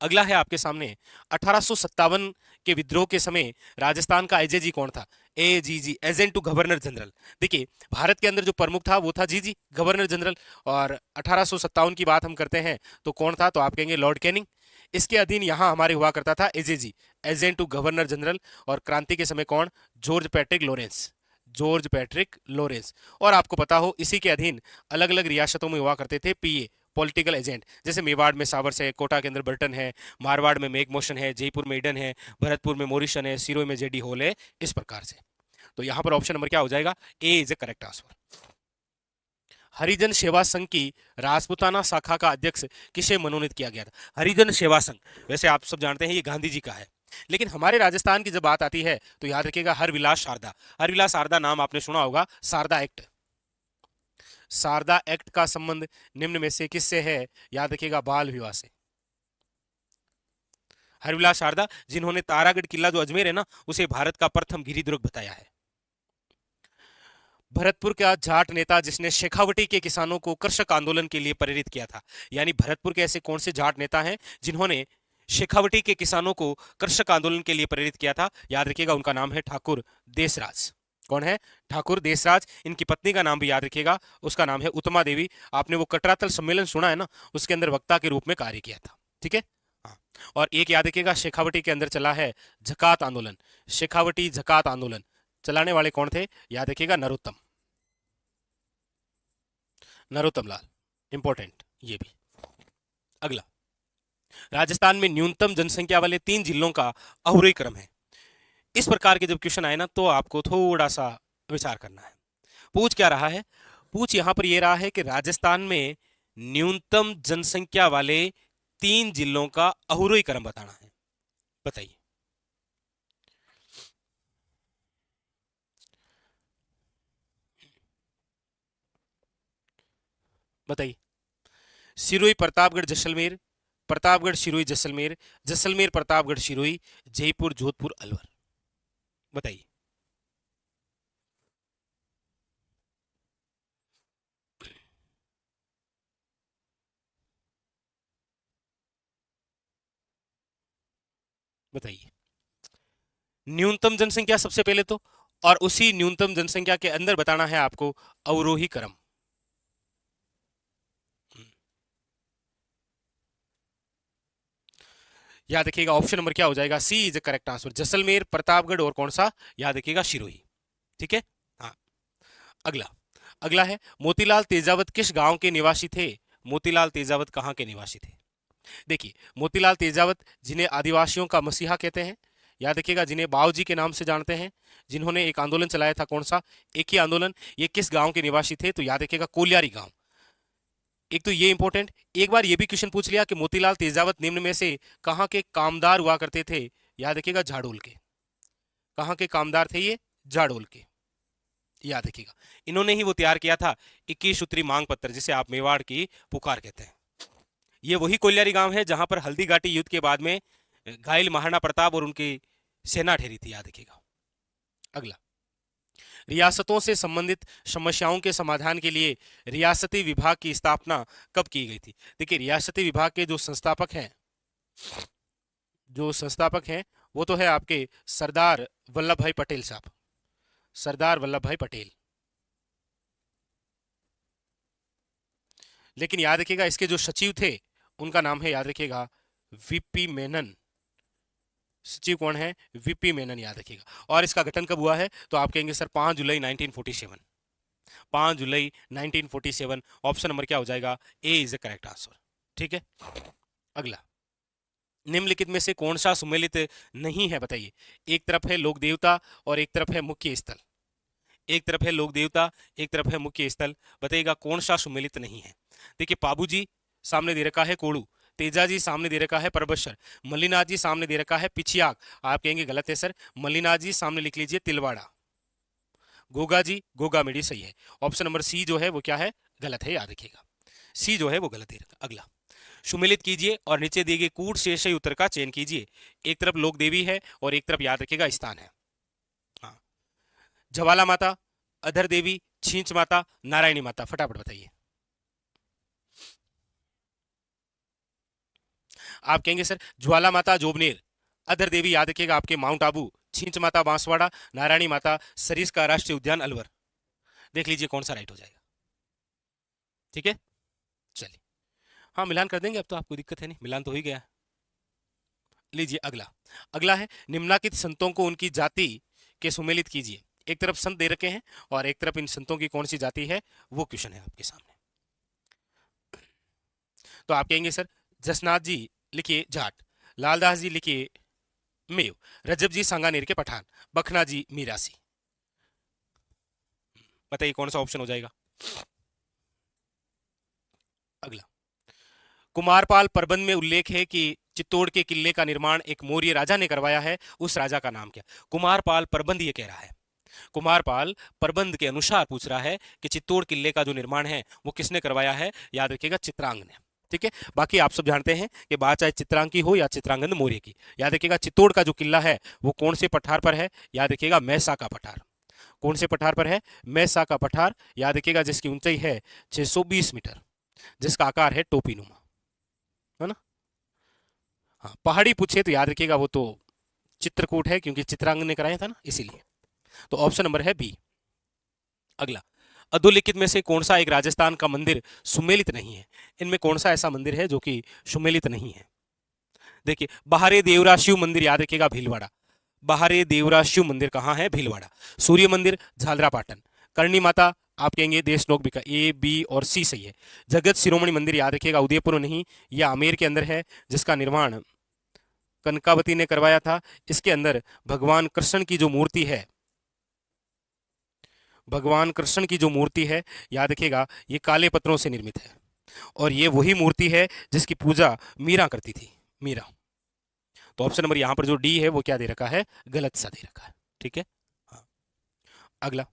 अगला है आपके सामने 1857 के विद्रोह के समय राजस्थान का एजेजी कौन था? AGG, agent to governor general. देखिए भारत के अंदर जो प्रमुख था वो था जीजी, गवर्नर जनरल। और 1857 की बात हम करते हैं तो कौन था? तो आप कहेंगे लॉर्ड कैनिंग। इसके अधीन यहां हमारे हुआ करता था एजेजी, एजेंट टू गवर्नर जनरल। और क्रांति के समय कौन? George Patrick Lawrence, George Patrick Lawrence. और आपको पता हो इसी के अधीन अलग अलग रियासतों में हुआ करते थे पीए, पॉलिटिकल एजेंट। जैसे मेवाड़ में सावर्स है, कोटा के अंदर बर्टन है, मारवाड़ में मेघमोशन है, जयपुर में ईडन है, भरतपुर में मोरिशन है, सिरोही में जेडी होल है, इस प्रकार से। तो यहां पर ऑप्शन नंबर क्या हो जाएगा? A is a correct answer. हरिजन सेवा संघ की राजपूताना शाखा का अध्यक्ष किसे मनोनीत किया गया था? हरिजन सेवा संघ, वैसे आप सब जानते हैं ये गांधी जी का है, लेकिन हमारे राजस्थान की जब बात आती है तो याद रखिएगा हरविलास शारदा। हरविलास शारदा नाम आपने सुना होगा, शारदा एक्ट। शारदा एक्ट का संबंध निम्न में से किससे है? याद रखिएगा बाल विवाह से। हरविलास शारदा जिन्होंने तारागढ़ किला जो अजमेर है ना उसे भारत का प्रथम गिरिदुर्ग बताया है। भरतपुर का जाट नेता जिसने शेखावटी के किसानों को कृषक आंदोलन के लिए प्रेरित किया था? यानी भरतपुर के ऐसे कौन से जाट नेता हैं जिन्होंने शेखावटी के किसानों को कृषक आंदोलन के लिए प्रेरित किया था? याद रखिएगा उनका नाम है ठाकुर देसराज। कौन है? ठाकुर देसराज। इनकी पत्नी का नाम भी याद रखिएगा, उसका नाम है उत्तमा देवी। आपने वो कटरातल सम्मेलन सुना है ना, उसके अंदर वक्ता के रूप में कार्य किया था। ठीक है। हाँ। और एक याद रखिएगा शेखावटी के अंदर चला है जकात आंदोलन, शेखावटी जकात आंदोलन चलाने वाले कौन थे? याद रखिएगा नरोत्तम, नरोत्तम लाल, इंपॉर्टेंट ये भी। अगला, राजस्थान में न्यूनतम जनसंख्या वाले 3 जिलों का अवरोही क्रम है। इस प्रकार के जब क्वेश्चन आए ना तो आपको थोड़ा सा विचार करना है। पूछ क्या रहा है? पूछ यहां पर यह रहा है कि राजस्थान में न्यूनतम जनसंख्या वाले 3 जिलों का अवरोही क्रम बताना है। बताइए। बताइए। सिरोही प्रतापगढ़ जैसलमेर, प्रतापगढ़ सिरोही जैसलमेर, जैसलमेर प्रतापगढ़ सिरोही, जयपुर जोधपुर अलवर। बताइए। बताइए। न्यूनतम जनसंख्या सबसे पहले तो, और उसी न्यूनतम जनसंख्या के अंदर बताना है आपको अवरोही क्रम। याद रखिएगा ऑप्शन नंबर क्या हो जाएगा? C is the correct answer. Jaisalmer, Pratapgarh और कौन सा? याद रखिएगा सिरोही। ठीक है। हाँ। अगला अगला है मोतीलाल तेजावत किस गांव के निवासी थे? मोतीलाल तेजावत कहां के निवासी थे? देखिए मोतीलाल तेजावत जिन्हें आदिवासियों का मसीहा कहते हैं, याद रखिएगा, जिन्हें बावजी के नाम से जानते हैं, जिन्होंने एक आंदोलन चलाया था, कौन सा? एक ही आंदोलन। ये किस गांव के निवासी थे? तो याद रखिएगा कोलियारी गांव। एक तो ये इंपॉर्टेंट, एक बार ये भी क्वेश्चन पूछ लिया कि मोतीलाल तेजावत निम्न में से कहां के कामदार हुआ करते थे? याद रखिएगा झाड़ोल के। कहां के कामदार थे ये? झाड़ोल के। याद रखिएगा इन्होंने ही वो तैयार किया था 21 सूत्री मांग पत्र, जिसे आप मेवाड़ की पुकार कहते हैं। ये वही कोलियारी गांव है जहां पर हल्दी घाटी युद्ध के बाद में घायल महाराणा प्रताप और उनकी सेना ठहरी थी। याद रखिएगा। अगला, रियासतों से संबंधित समस्याओं के समाधान के लिए रियासती विभाग की स्थापना कब की गई थी? देखिए रियासती विभाग के जो संस्थापक हैं वो तो है आपके सरदार वल्लभ भाई पटेल साहब, सरदार वल्लभ भाई पटेल। लेकिन याद रखिएगा इसके जो सचिव थे उनका नाम है, याद रखिएगा, वीपी मेनन। सचिव कौन है? वीपी मेनन। याद रखिएगा। और इसका गठन कब हुआ है? तो आप कहेंगे सर 5 जुलाई 1947। 5 जुलाई 1947। ऑप्शन नंबर क्या हो जाएगा? A is the correct answer. ठीक है। अगला, निम्नलिखित में से कौन सा सुमेलित नहीं है? बताइए। एक तरफ है लोक देवता और एक तरफ है मुख्य स्थल। एक तरफ है लोक देवता, एक तरफ है मुख्य स्थल। बताइएगा कौन सा सुमेलित नहीं है? देखिए पाबूजी सामने दे रखा है कोड़ू, तेजा जी सामने दे रखा है परबश्वर, मल्लीनाथ जी सामने दे रखा है पिछियाक। आप कहेंगे गलत है सर, मल्लीनाथ जी सामने लिख लीजिए तिलवाड़ा। गोगा जी, गोगा मेडी सही है। ऑप्शन नंबर सी जो है वो क्या है? गलत है। याद रखिएगा सी जो है वो गलत है। अगला, सुमेलित कीजिए और नीचे दिए गए कूट शेष उत्तर का चयन कीजिए। एक तरफ लोक देवी है और एक तरफ याद रखिएगा स्थान है। हाँ, ज्वाला माता, अधर देवी, छींच माता, नारायणी माता, फटाफट बताइए। आप कहेंगे सर ज्वाला माता जोबनेर, अदर देवी याद रखिएगा आपके माउंट आबू, छींच माता बांसवाड़ा, नारायणी माता सरिस का राष्ट्रीय उद्यान अलवर। देख लीजिए कौन सा राइट हो जाएगा। ठीक है, चलिए हाँ मिलान कर देंगे, अब तो आपको दिक्कत है नहीं, मिलान तो हो ही गया। लीजिए अगला, अगला है निम्नलिखित संतों को उनकी जाति के सुमेलित कीजिए। एक तरफ संत दे रखे हैं और एक तरफ इन संतों की कौन सी जाति है वो क्वेश्चन है आपके सामने। तो आप कहेंगे सर जसनाथ जी लिखिए जाट, लालदास जी लिखिए मेव, रजब जी सांगानेर के पठान, बखना जी मीरासी। बताइए कौन सा ऑप्शन हो जाएगा। अगला, कुमारपाल प्रबंध में उल्लेख है कि चित्तौड़ के किले का निर्माण एक मौर्य राजा ने करवाया है, उस राजा का नाम क्या। कुमारपाल प्रबंध ये कह रहा है, कुमारपाल प्रबंध के अनुसार पूछ रहा है कि चित्तौड़ किले का जो निर्माण है वो किसने करवाया है, याद रखिएगा चित्रांग ने। ठीक है, बाकी आप सब जानते हैं कि बात चाहे चित्रांग की हो या चित्रांगद मौर्य की, याद रखिएगा चित्तौड़ का जो किला है वो कौन से पठार पर है, याद रखिएगा मैसा का पठार। कौन से पठार पर है, मैसा का पठार, याद रखिएगा जिसकी ऊंचाई है 620 मीटर, जिसका आकार है टोपी नुमा, है ना। हाँ पहाड़ी पूछे तो याद रखिएगा वो तो चित्रकूट है, क्योंकि चित्रांगद ने कराया था ना इसीलिए। तो ऑप्शन नंबर है बी। अगला, अधोलिखित में से कौन सा एक राजस्थान का मंदिर सुमेलित नहीं है। इनमें कौन सा ऐसा मंदिर है जो कि सुमेलित नहीं है। देखिए बहारे देवरा शिव मंदिर, याद रखिएगा भीलवाड़ा, बहारे देवरा शिव मंदिर कहाँ है, भीलवाड़ा। सूर्य मंदिर झालरापाटन, करणी माता आप कहेंगे देशनोक बिका, ए बी और सी सही है। जगत शिरोमणि मंदिर याद रखिएगा उदयपुर नहीं, यह आमेर के अंदर है, जिसका निर्माण कनकावती ने करवाया था। इसके अंदर भगवान कृष्ण की जो मूर्ति है, भगवान कृष्ण की जो मूर्ति है याद रखिएगा ये काले पत्थरों से निर्मित है, और ये वही मूर्ति है जिसकी पूजा मीरा करती थी, मीरा। तो ऑप्शन नंबर यहां पर जो डी है वो क्या दे रखा है, गलत सा दे रखा है। ठीक है, हाँ। अगला,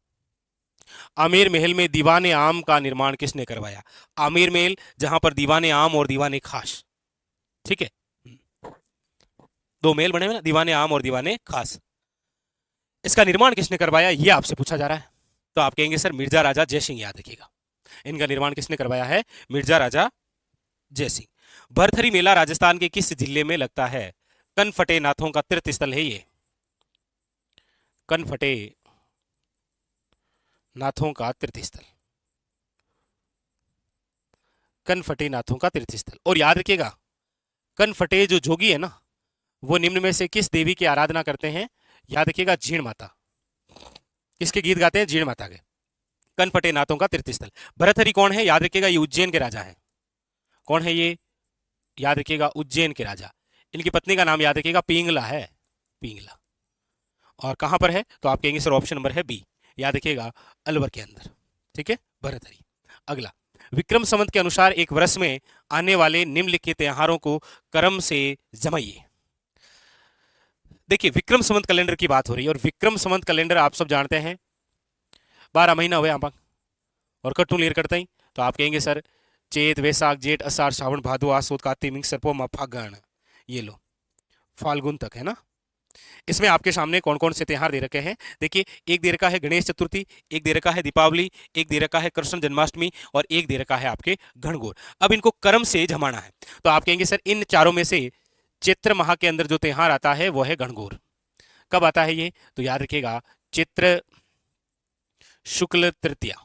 आमेर महल में दीवाने आम का निर्माण किसने करवाया। आमेर महल जहां पर दीवाने आम और दीवाने खास, ठीक है, दो महल बने हुए ना, दीवाने आम और दीवाने खास, इसका निर्माण किसने करवाया ये आपसे पूछा जा रहा है। तो आप कहेंगे सर मिर्जा राजा जयसिंह, याद रखिएगा इनका निर्माण किसने करवाया है, मिर्जा राजा जयसिंह। भरथरी मेला राजस्थान के किस जिले में लगता है। कनफटे नाथों का तीर्थ स्थल है ये, कनफटे नाथों का तीर्थ स्थल, कनफटे नाथों का तीर्थ स्थल। और याद रखिएगा कनफटे जो जोगी है ना वो निम्न में से किस देवी की आराधना करते हैं, याद रखिएगा जीण माता। किसके गीत गाते हैं, जीण माता के। कनफटे नाथों का तीर्थ स्थल। भरथरी कौन है, याद रखिएगा ये उज्जैन के राजा है। कौन है ये, याद रखिएगा उज्जैन के राजा। इनकी पत्नी का नाम याद रखिएगा पिंगला है, पिंगला। और कहां पर है, तो आप कहेंगे सर ऑप्शन नंबर है बी, याद रखिएगा अलवर के अंदर। ठीक है, भरथरी। अगला, विक्रम संवत के अनुसार एक वर्ष में आने वाले निम्नलिखित त्योहारों को क्रम से जमाइए। देखिए विक्रम संवत कैलेंडर की बात हो रही है, और विक्रम संवत कैलेंडर आप सब जानते हैं 12 महीना हुए आप और कट्टू क्लियर करते ही। तो आप कहेंगे सर चेत वैशाख जेठ अषाढ़ श्रावण भादो आसोद कार्तिक मिंग सर्पो फागण, ये लो फाल्गुन तक है ना। इसमें आपके सामने कौन कौन से त्योहार दे रखे हैं, देखिए एक दे रखा है गणेश चतुर्थी, एक दे रखा है दीपावली, एक दे रखा है कृष्ण जन्माष्टमी, और एक दे रखा है आपके घनघोर। अब इनको क्रम से जमाना है। तो आप कहेंगे सर इन चारों में से चैत्र माह के अंदर जो त्योहार आता है वो है घनघोर। कब आता है ये, तो याद रखिएगा चैत्र शुक्ल तृतीया।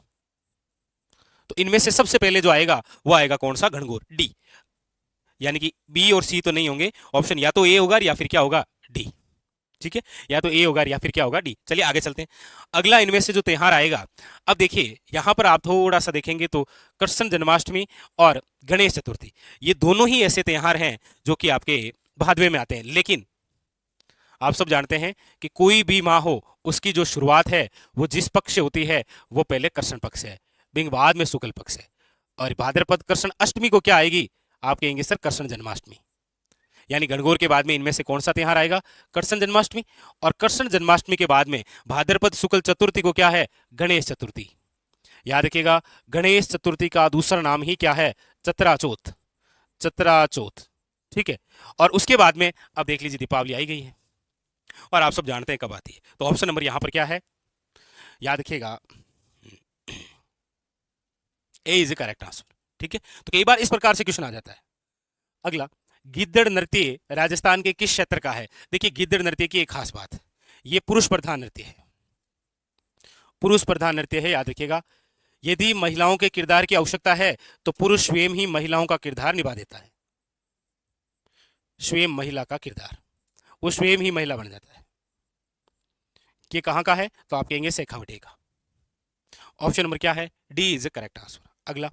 तो इनमें से सबसे पहले जो आएगा वो आएगा कौन सा, घनघोर, डी। यानी कि बी और सी तो नहीं होंगे, ऑप्शन या तो ए होगा या फिर क्या होगा, डी। ठीक है, या तो ए होगा या फिर क्या होगा, डी। चलिए आगे चलते हैं। अगला इनमें से जो त्योहार आएगा, अब देखिए यहां पर आप थोड़ा सा देखेंगे तो कृष्ण जन्माष्टमी और गणेश चतुर्थी, ये दोनों ही ऐसे त्योहार हैं जो कि आपके भादवे में आते हैं। लेकिन आप सब जानते हैं कि कोई भी माह हो उसकी जो शुरुआत है वो जिस पक्ष से होती है वो पहले कृष्ण पक्ष से है, बिंग बाद में शुक्ल पक्ष है। और भाद्रपद कृष्ण अष्टमी को क्या आएगी, आप कहेंगे सर कृष्ण जन्माष्टमी। यानी घनघोर के बाद में इनमें से कौन सा त्योहार आएगा, कृष्ण जन्माष्टमी। और कृष्ण जन्माष्टमी के बाद में भाद्रपद शुक्ल चतुर्थी को क्या है, गणेश चतुर्थी। याद रखिएगा गणेश चतुर्थी का दूसरा नाम ही क्या है, चतरा चौथ, चतरा चौथ। ठीक है, और उसके बाद में अब देख लीजिए दीपावली आई गई है, और आप सब जानते हैं कब आती है। तो ऑप्शन नंबर यहां पर क्या है, याद रखिएगा ए इज करेक्ट आंसर। ठीक है, तो कई बार इस प्रकार से क्वेश्चन आ जाता है। अगला, गिद्दड़ नृत्य राजस्थान के किस क्षेत्र का है? देखिए गिद्दड़ नृत्य की एक खास बात है, ये पुरुष प्रधान नृत्य है, पुरुष प्रधान नृत्य है, याद रखिएगा। यदि महिलाओं के किरदार की आवश्यकता है तो पुरुष स्वयं ही महिलाओं का किरदार निभा देता है, स्वयं महिला का किरदार, वो स्वयं ही महिला बन जाता है। ये कहां का है? तो आप कहेंगे शेखावटी का। ऑप्शन नंबर क्या है? D is correct answer. अगला,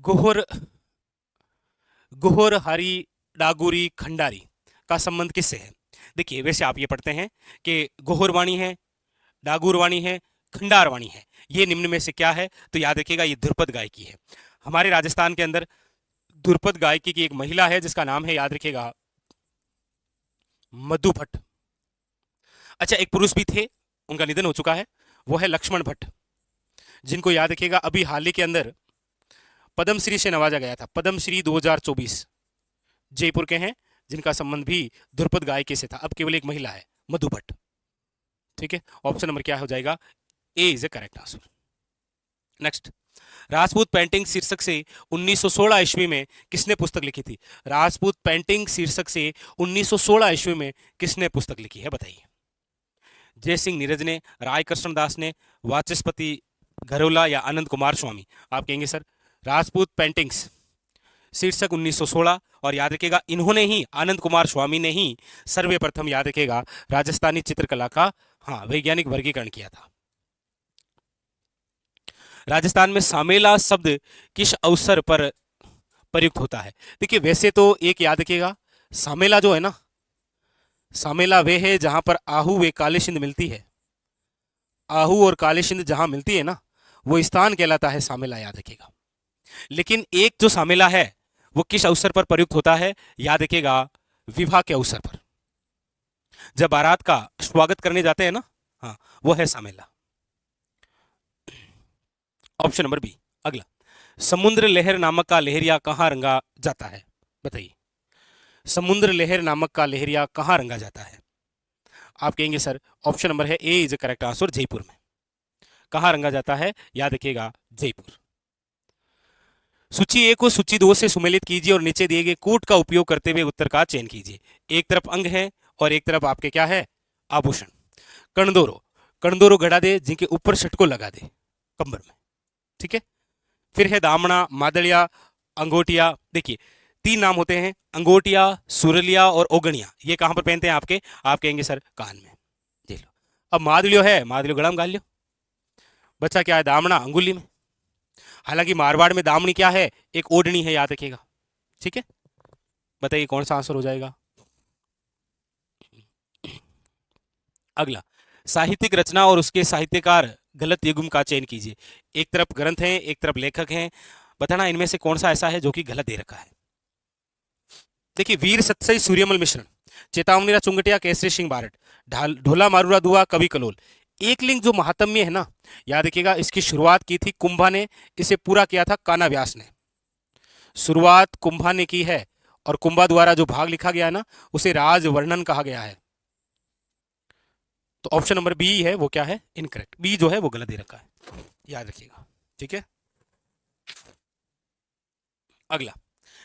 गोहर गोहर हरी डागुरी खंडारी का संबंध किससे है? देखिए वैसे आप ये पढ़ते हैं कि गोहर वाणी है, डागुर वाणी है, खंडार वाणी है, ये निम्न में से क्या है? तो याद रखिएगा ये ध्रुपद गायकी है। हमारे राजस्थान के अंदर ध्रुपद गायकी की एक महिला है जिसका नाम है, याद रखिएगा, मधु भट्ट। अच्छा, एक पुरुष भी थे, उनका निधन हो चुका है, वो है लक्ष्मण भट्ट, जिनको याद रखिएगा अभी हाल ही के अंदर पद्मश्री से नवाजा गया था। पद्मश्री 2024 जयपुर के हैं, जिनका संबंध भी ध्रुपद गायकी से था। अब केवल एक महिला है, मधु भट्ट। ठीक है, ऑप्शन नंबर क्या हो जाएगा? A is a correct answer. Next, Rajput painting शीर्षक से 1916 ईस्वी में किसने पुस्तक लिखी थी? राजपूत पेंटिंग शीर्षक से 1916 ईस्वी में किसने पुस्तक लिखी है? बताइए। जय सिंह नीरज ने, राय कृष्ण दास ने, वाचस्पति घरोला या आनंद कुमार स्वामी? आप कहेंगे सर राजपूत पेंटिंग्स शीर्षक 1916, और याद रखिएगा इन्होंने ही, आनंद कुमार स्वामी ने ही सर्वप्रथम, याद रखिएगा, राजस्थानी चित्रकला का वैज्ञानिक वर्गीकरण किया था। राजस्थान में सामेला शब्द किस अवसर पर प्रयुक्त होता है? देखिए वैसे तो एक याद रखिएगा, सामेला जो है ना, सामेला वे है जहां पर आहू व काली सिंध मिलती है। आहू और काली सिंध जहां मिलती है ना, वो स्थान कहलाता है सामेला, याद रखिएगा। लेकिन एक जो सामेला है वो किस अवसर पर प्रयुक्त होता है? याद रखिएगा विवाह के अवसर पर, जब बारात का स्वागत करने जाते हैं ना, हाँ वो है सामेला। Option number B. अगला, समुद्र लहर नामक का लहरिया कहां रंगा जाता है? बताइए, समुद्र लहर नामक का लहरिया कहां रंगा जाता है? आप कहेंगे सर ऑप्शन नंबर है ए इज करेक्ट आंसर, जयपुर में। कहां रंगा जाता है? याद रखिएगा जयपुर। सूची ए को सूची 2 से सुमेलित कीजिए और नीचे दिए गए कूट का उपयोग करते हुए उत्तर का चयन कीजिए। एक तरफ अंग है और एक तरफ आपके क्या है? आभूषण। कणदोरो, कणदोरो गड़ा दे जिनके ऊपर षटको लगा दे कंबर में। ठीक है, फिर है दामना, मादलिया, अंगोटिया। देखिए 3 नाम होते हैं, अंगोटिया, सुरलिया और ओगणिया। ये कहां पर पहनते हैं आपके? आप कहेंगे सर कान में। देख लो, अब मादलियो है, मादलियो गड़ा में गाल लियो। बच्चा क्या है? दामना अंगुली में। हालांकि मारवाड़ में दामनी क्या है? एक ओढ़नी है, याद रखिएगा। ठीक है, बताइए कौन सा आंसर हो जाएगा? अगला, साहित्यिक रचना और उसके साहित्यकार गलत युग्म का चयन कीजिए। एक तरफ ग्रंथ है, एक तरफ लेखक हैं, बताना इनमें से कौन सा ऐसा है जो कि गलत दे रखा है। देखिए, वीर सतसई सूर्यमल मिश्रण, चेतावनीरा चुंगटिया केसरी सिंह बारट, ढोला मारूरा दुआ कवि कलोल। एक लिंग जो महात्म्य है ना, याद रखिएगा, इसकी शुरुआत की थी कुंभा ने, इसे पूरा किया था कान्हा व्यास ने। शुरुआत कुंभा ने की है और कुंभा द्वारा जो भाग लिखा गया है ना, उसे राज वर्णन कहा गया है। तो ऑप्शन नंबर बी है वो क्या है? इनकरेक्ट। बी जो है वो गलत दे रखा है, याद रखिएगा। ठीक है, अगला,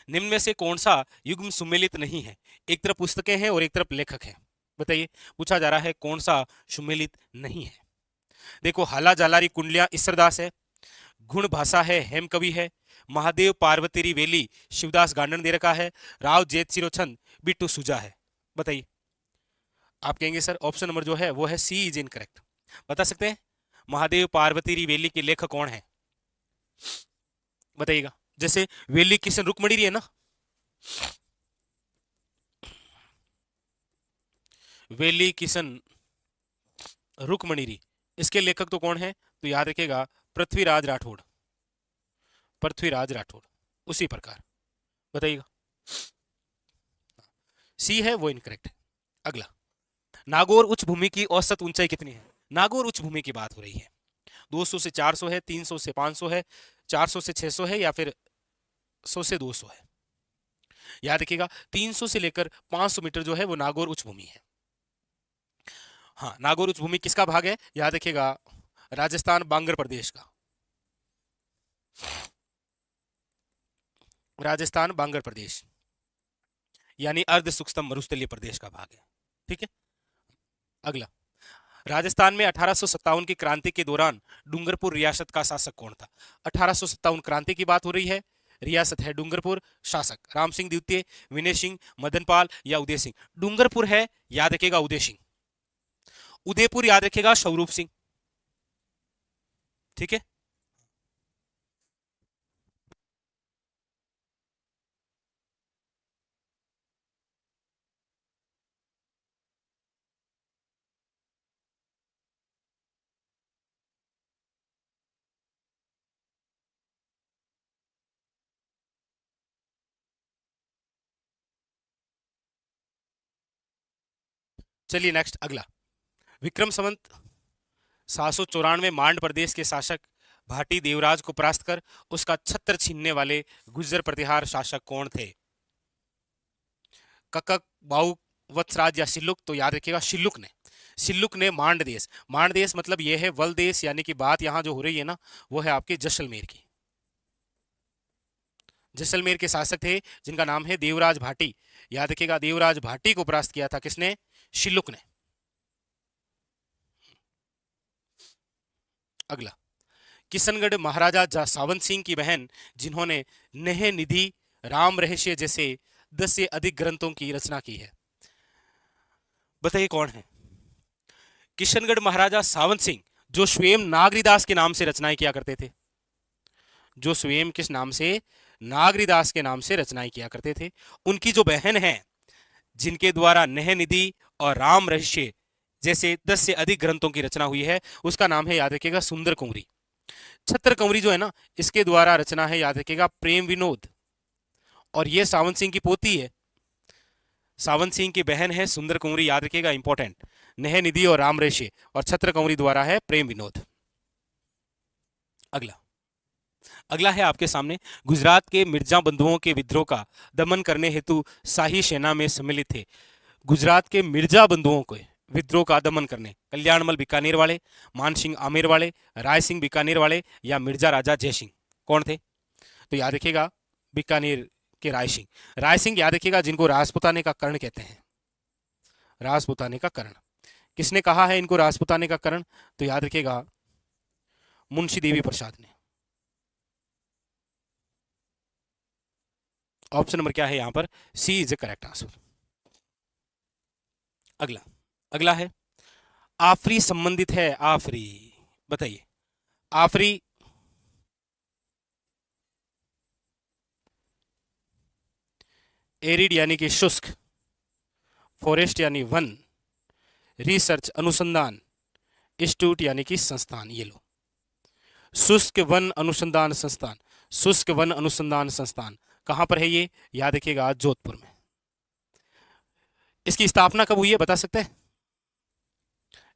निम्न में से कौन सा युग्म सुमेलित नहीं है? एक तरफ पुस्तकें हैं और एक तरफ लेखक हैं। बताइए, पूछा जा रहा है कौन सा सुमेलित नहीं है। देखो, हाला जालारी कुंडलियां ईश्वरदास है, गुण भाषा है हेम कवि है, महादेव पार्वती वेली शिवदास गांडन दे रखा है, राव जेत सिरोचंद बिट्टू सुजा है। बताइए, आप कहेंगे सर ऑप्शन नंबर जो है वो है सी इज इनकरेक्ट। बता सकते हैं महादेव पार्वती वेली के लेखक कौन है? बताइएगा। जैसे वेली किशन रुक्मणी है ना, वेली किशन रुक्मणी, इसके लेखक तो कौन है? तो याद रखिएगा पृथ्वीराज राठौड़, पृथ्वीराज राठौड़। उसी प्रकार बताइएगा, सी है वो इनकरेक्ट है। अगला, नागौर उच्च भूमि की औसत ऊंचाई कितनी है? नागौर उच्च भूमि की बात हो रही है। 200 से 400 है, 300 से 500 है, 400 से 600 है, या फिर 100 से 200 है। याद रखिएगा 300 से लेकर 500 मीटर जो है वो नागौर उच्च भूमि है। हाँ, नागौर उच्च भूमि किसका भाग है? याद रखिएगा राजस्थान बांगर प्रदेश का। राजस्थान बांगर प्रदेश, यानी अर्ध सूक्ष्म मरुस्थलीय प्रदेश का भाग है। ठीक है। अगला, राजस्थान में 1857 की क्रांति के दौरान डूंगरपुर रियासत का शासक कौन था? 1857 क्रांति की बात हो रही है, रियासत है डूंगरपुर, शासक राम सिंह द्वितीय, विनय सिंह, मदनपाल या उदय सिंह। डूंगरपुर है, याद रखिएगा उदय सिंह। उदयपुर याद रखिएगा स्वरूप सिंह। ठीक है। चलिए नेक्स्ट अगला, विक्रम संवत 794 मांड प्रदेश के शासक भाटी देवराज को परास्त कर उसका छत्र छीनने वाले गुर्जर प्रतिहार शासक कौन थे? ककक, बाऊ, वत्सराज या शिल्लुक? तो याद रखिएगा शिल्लुक ने। शिल्लुक ने मांड देश, मांड देश मतलब यह है वल देश, यानी कि बात यहां जो हो रही है ना वो है आपके जैसलमेर की। जैसलमेर के शासक थे जिनका नाम है देवराज भाटी। याद रखिएगा देवराज भाटी को परास्त किया था किसने? शिल्लुक ने। अगला, किशनगढ़ महाराजा सावंत सिंह की बहन जिन्होंने नेह निधि, राम रहस्य जैसे 10 से अधिक ग्रंथों की रचना की है, बताइए कौन है? किशनगढ़ महाराजा सावंत सिंह जो स्वयं नागरीदास के नाम से रचनाएं किया करते थे, जो स्वयं किस नाम से? नागरीदास के नाम से रचनाएं किया करते थे। उनकी जो बहन है जिनके द्वारा नेह निधि और राम रहस्य जैसे 10 से अधिक ग्रंथों की रचना हुई है, उसका नाम है, याद रखिएगा, सुंदर कुंवरी। छत्र कुंवरी जो है ना, इसके द्वारा रचना है, याद रखिएगा, प्रेम विनोद। और ये सावंत सिंह की पोती है, सावंत सिंह की बहन है सुंदर कुंवरी, याद रखिएगा, इंपॉर्टेंट। नेह निधि और राम रहस्य, और छत्र कुंवरी द्वारा है प्रेम विनोद। अगला, अगला है आपके सामने, गुजरात के मिर्जा बंधुओं के विद्रोह का दमन करने हेतु शाही सेना में सम्मिलित थे। गुजरात के मिर्जा बंधुओं के विद्रोह का दमन करने, कल्याणमल बीकानेर वाले, मान सिंह आमेर वाले, राय सिंह बीकानेर वाले या मिर्जा राजा जय सिंह, कौन थे? तो याद रखिएगा बीकानेर के राय सिंह। राय सिंह याद रखिएगा जिनको राजपुताने का कर्ण कहते हैं, राजपुताने का कर्ण। किसने कहा है इनको राजपुताने का कर्ण? तो याद रखिएगा मुंशी देवी प्रसाद ने। ऑप्शन नंबर क्या है यहां पर? सी इज द करेक्ट आंसर। अगला, अगला है आफरी संबंधित है, आफरी, बताइए आफरी। एरिड यानी कि शुष्क, फॉरेस्ट यानी वन, रिसर्च अनुसंधान, इंस्टीट्यूट यानी कि संस्थान। ये लो, शुष्क वन अनुसंधान संस्थान, शुष्क वन अनुसंधान संस्थान कहां पर है ये? याद रखिएगा जोधपुर में। इसकी स्थापना कब हुई है बता सकते हैं?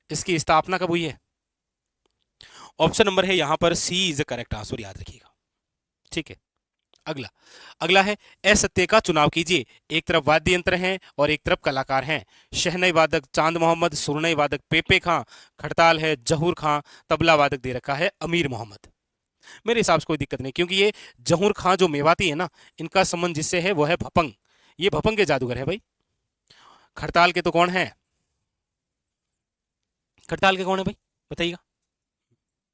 इसकी स्थापना कब हुई है? ऑप्शन नंबर है यहां पर सी इज द करेक्ट आंसर, याद रखिएगा। ठीक है। अगला, अगला है असत्य का चुनाव कीजिए। एक तरफ वाद्य यंत्र हैं और एक तरफ कलाकार हैं। शहनाई वादक चांद मोहम्मद, सुरनई वादक पेपे खां, खड़ताल है जहूर खां, तबला वादक दे रखा है अमीर मोहम्मद। मेरे हिसाब से कोई दिक्कत नहीं, क्योंकि ये जहूर खां जो मेवाती है ना, इनका संबंध जिससे है वो है भपंग, ये भपंग के जादूगर है भाई। खड़ताल के तो कौन है? खड़ताल के कौन है भाई बताइएगा?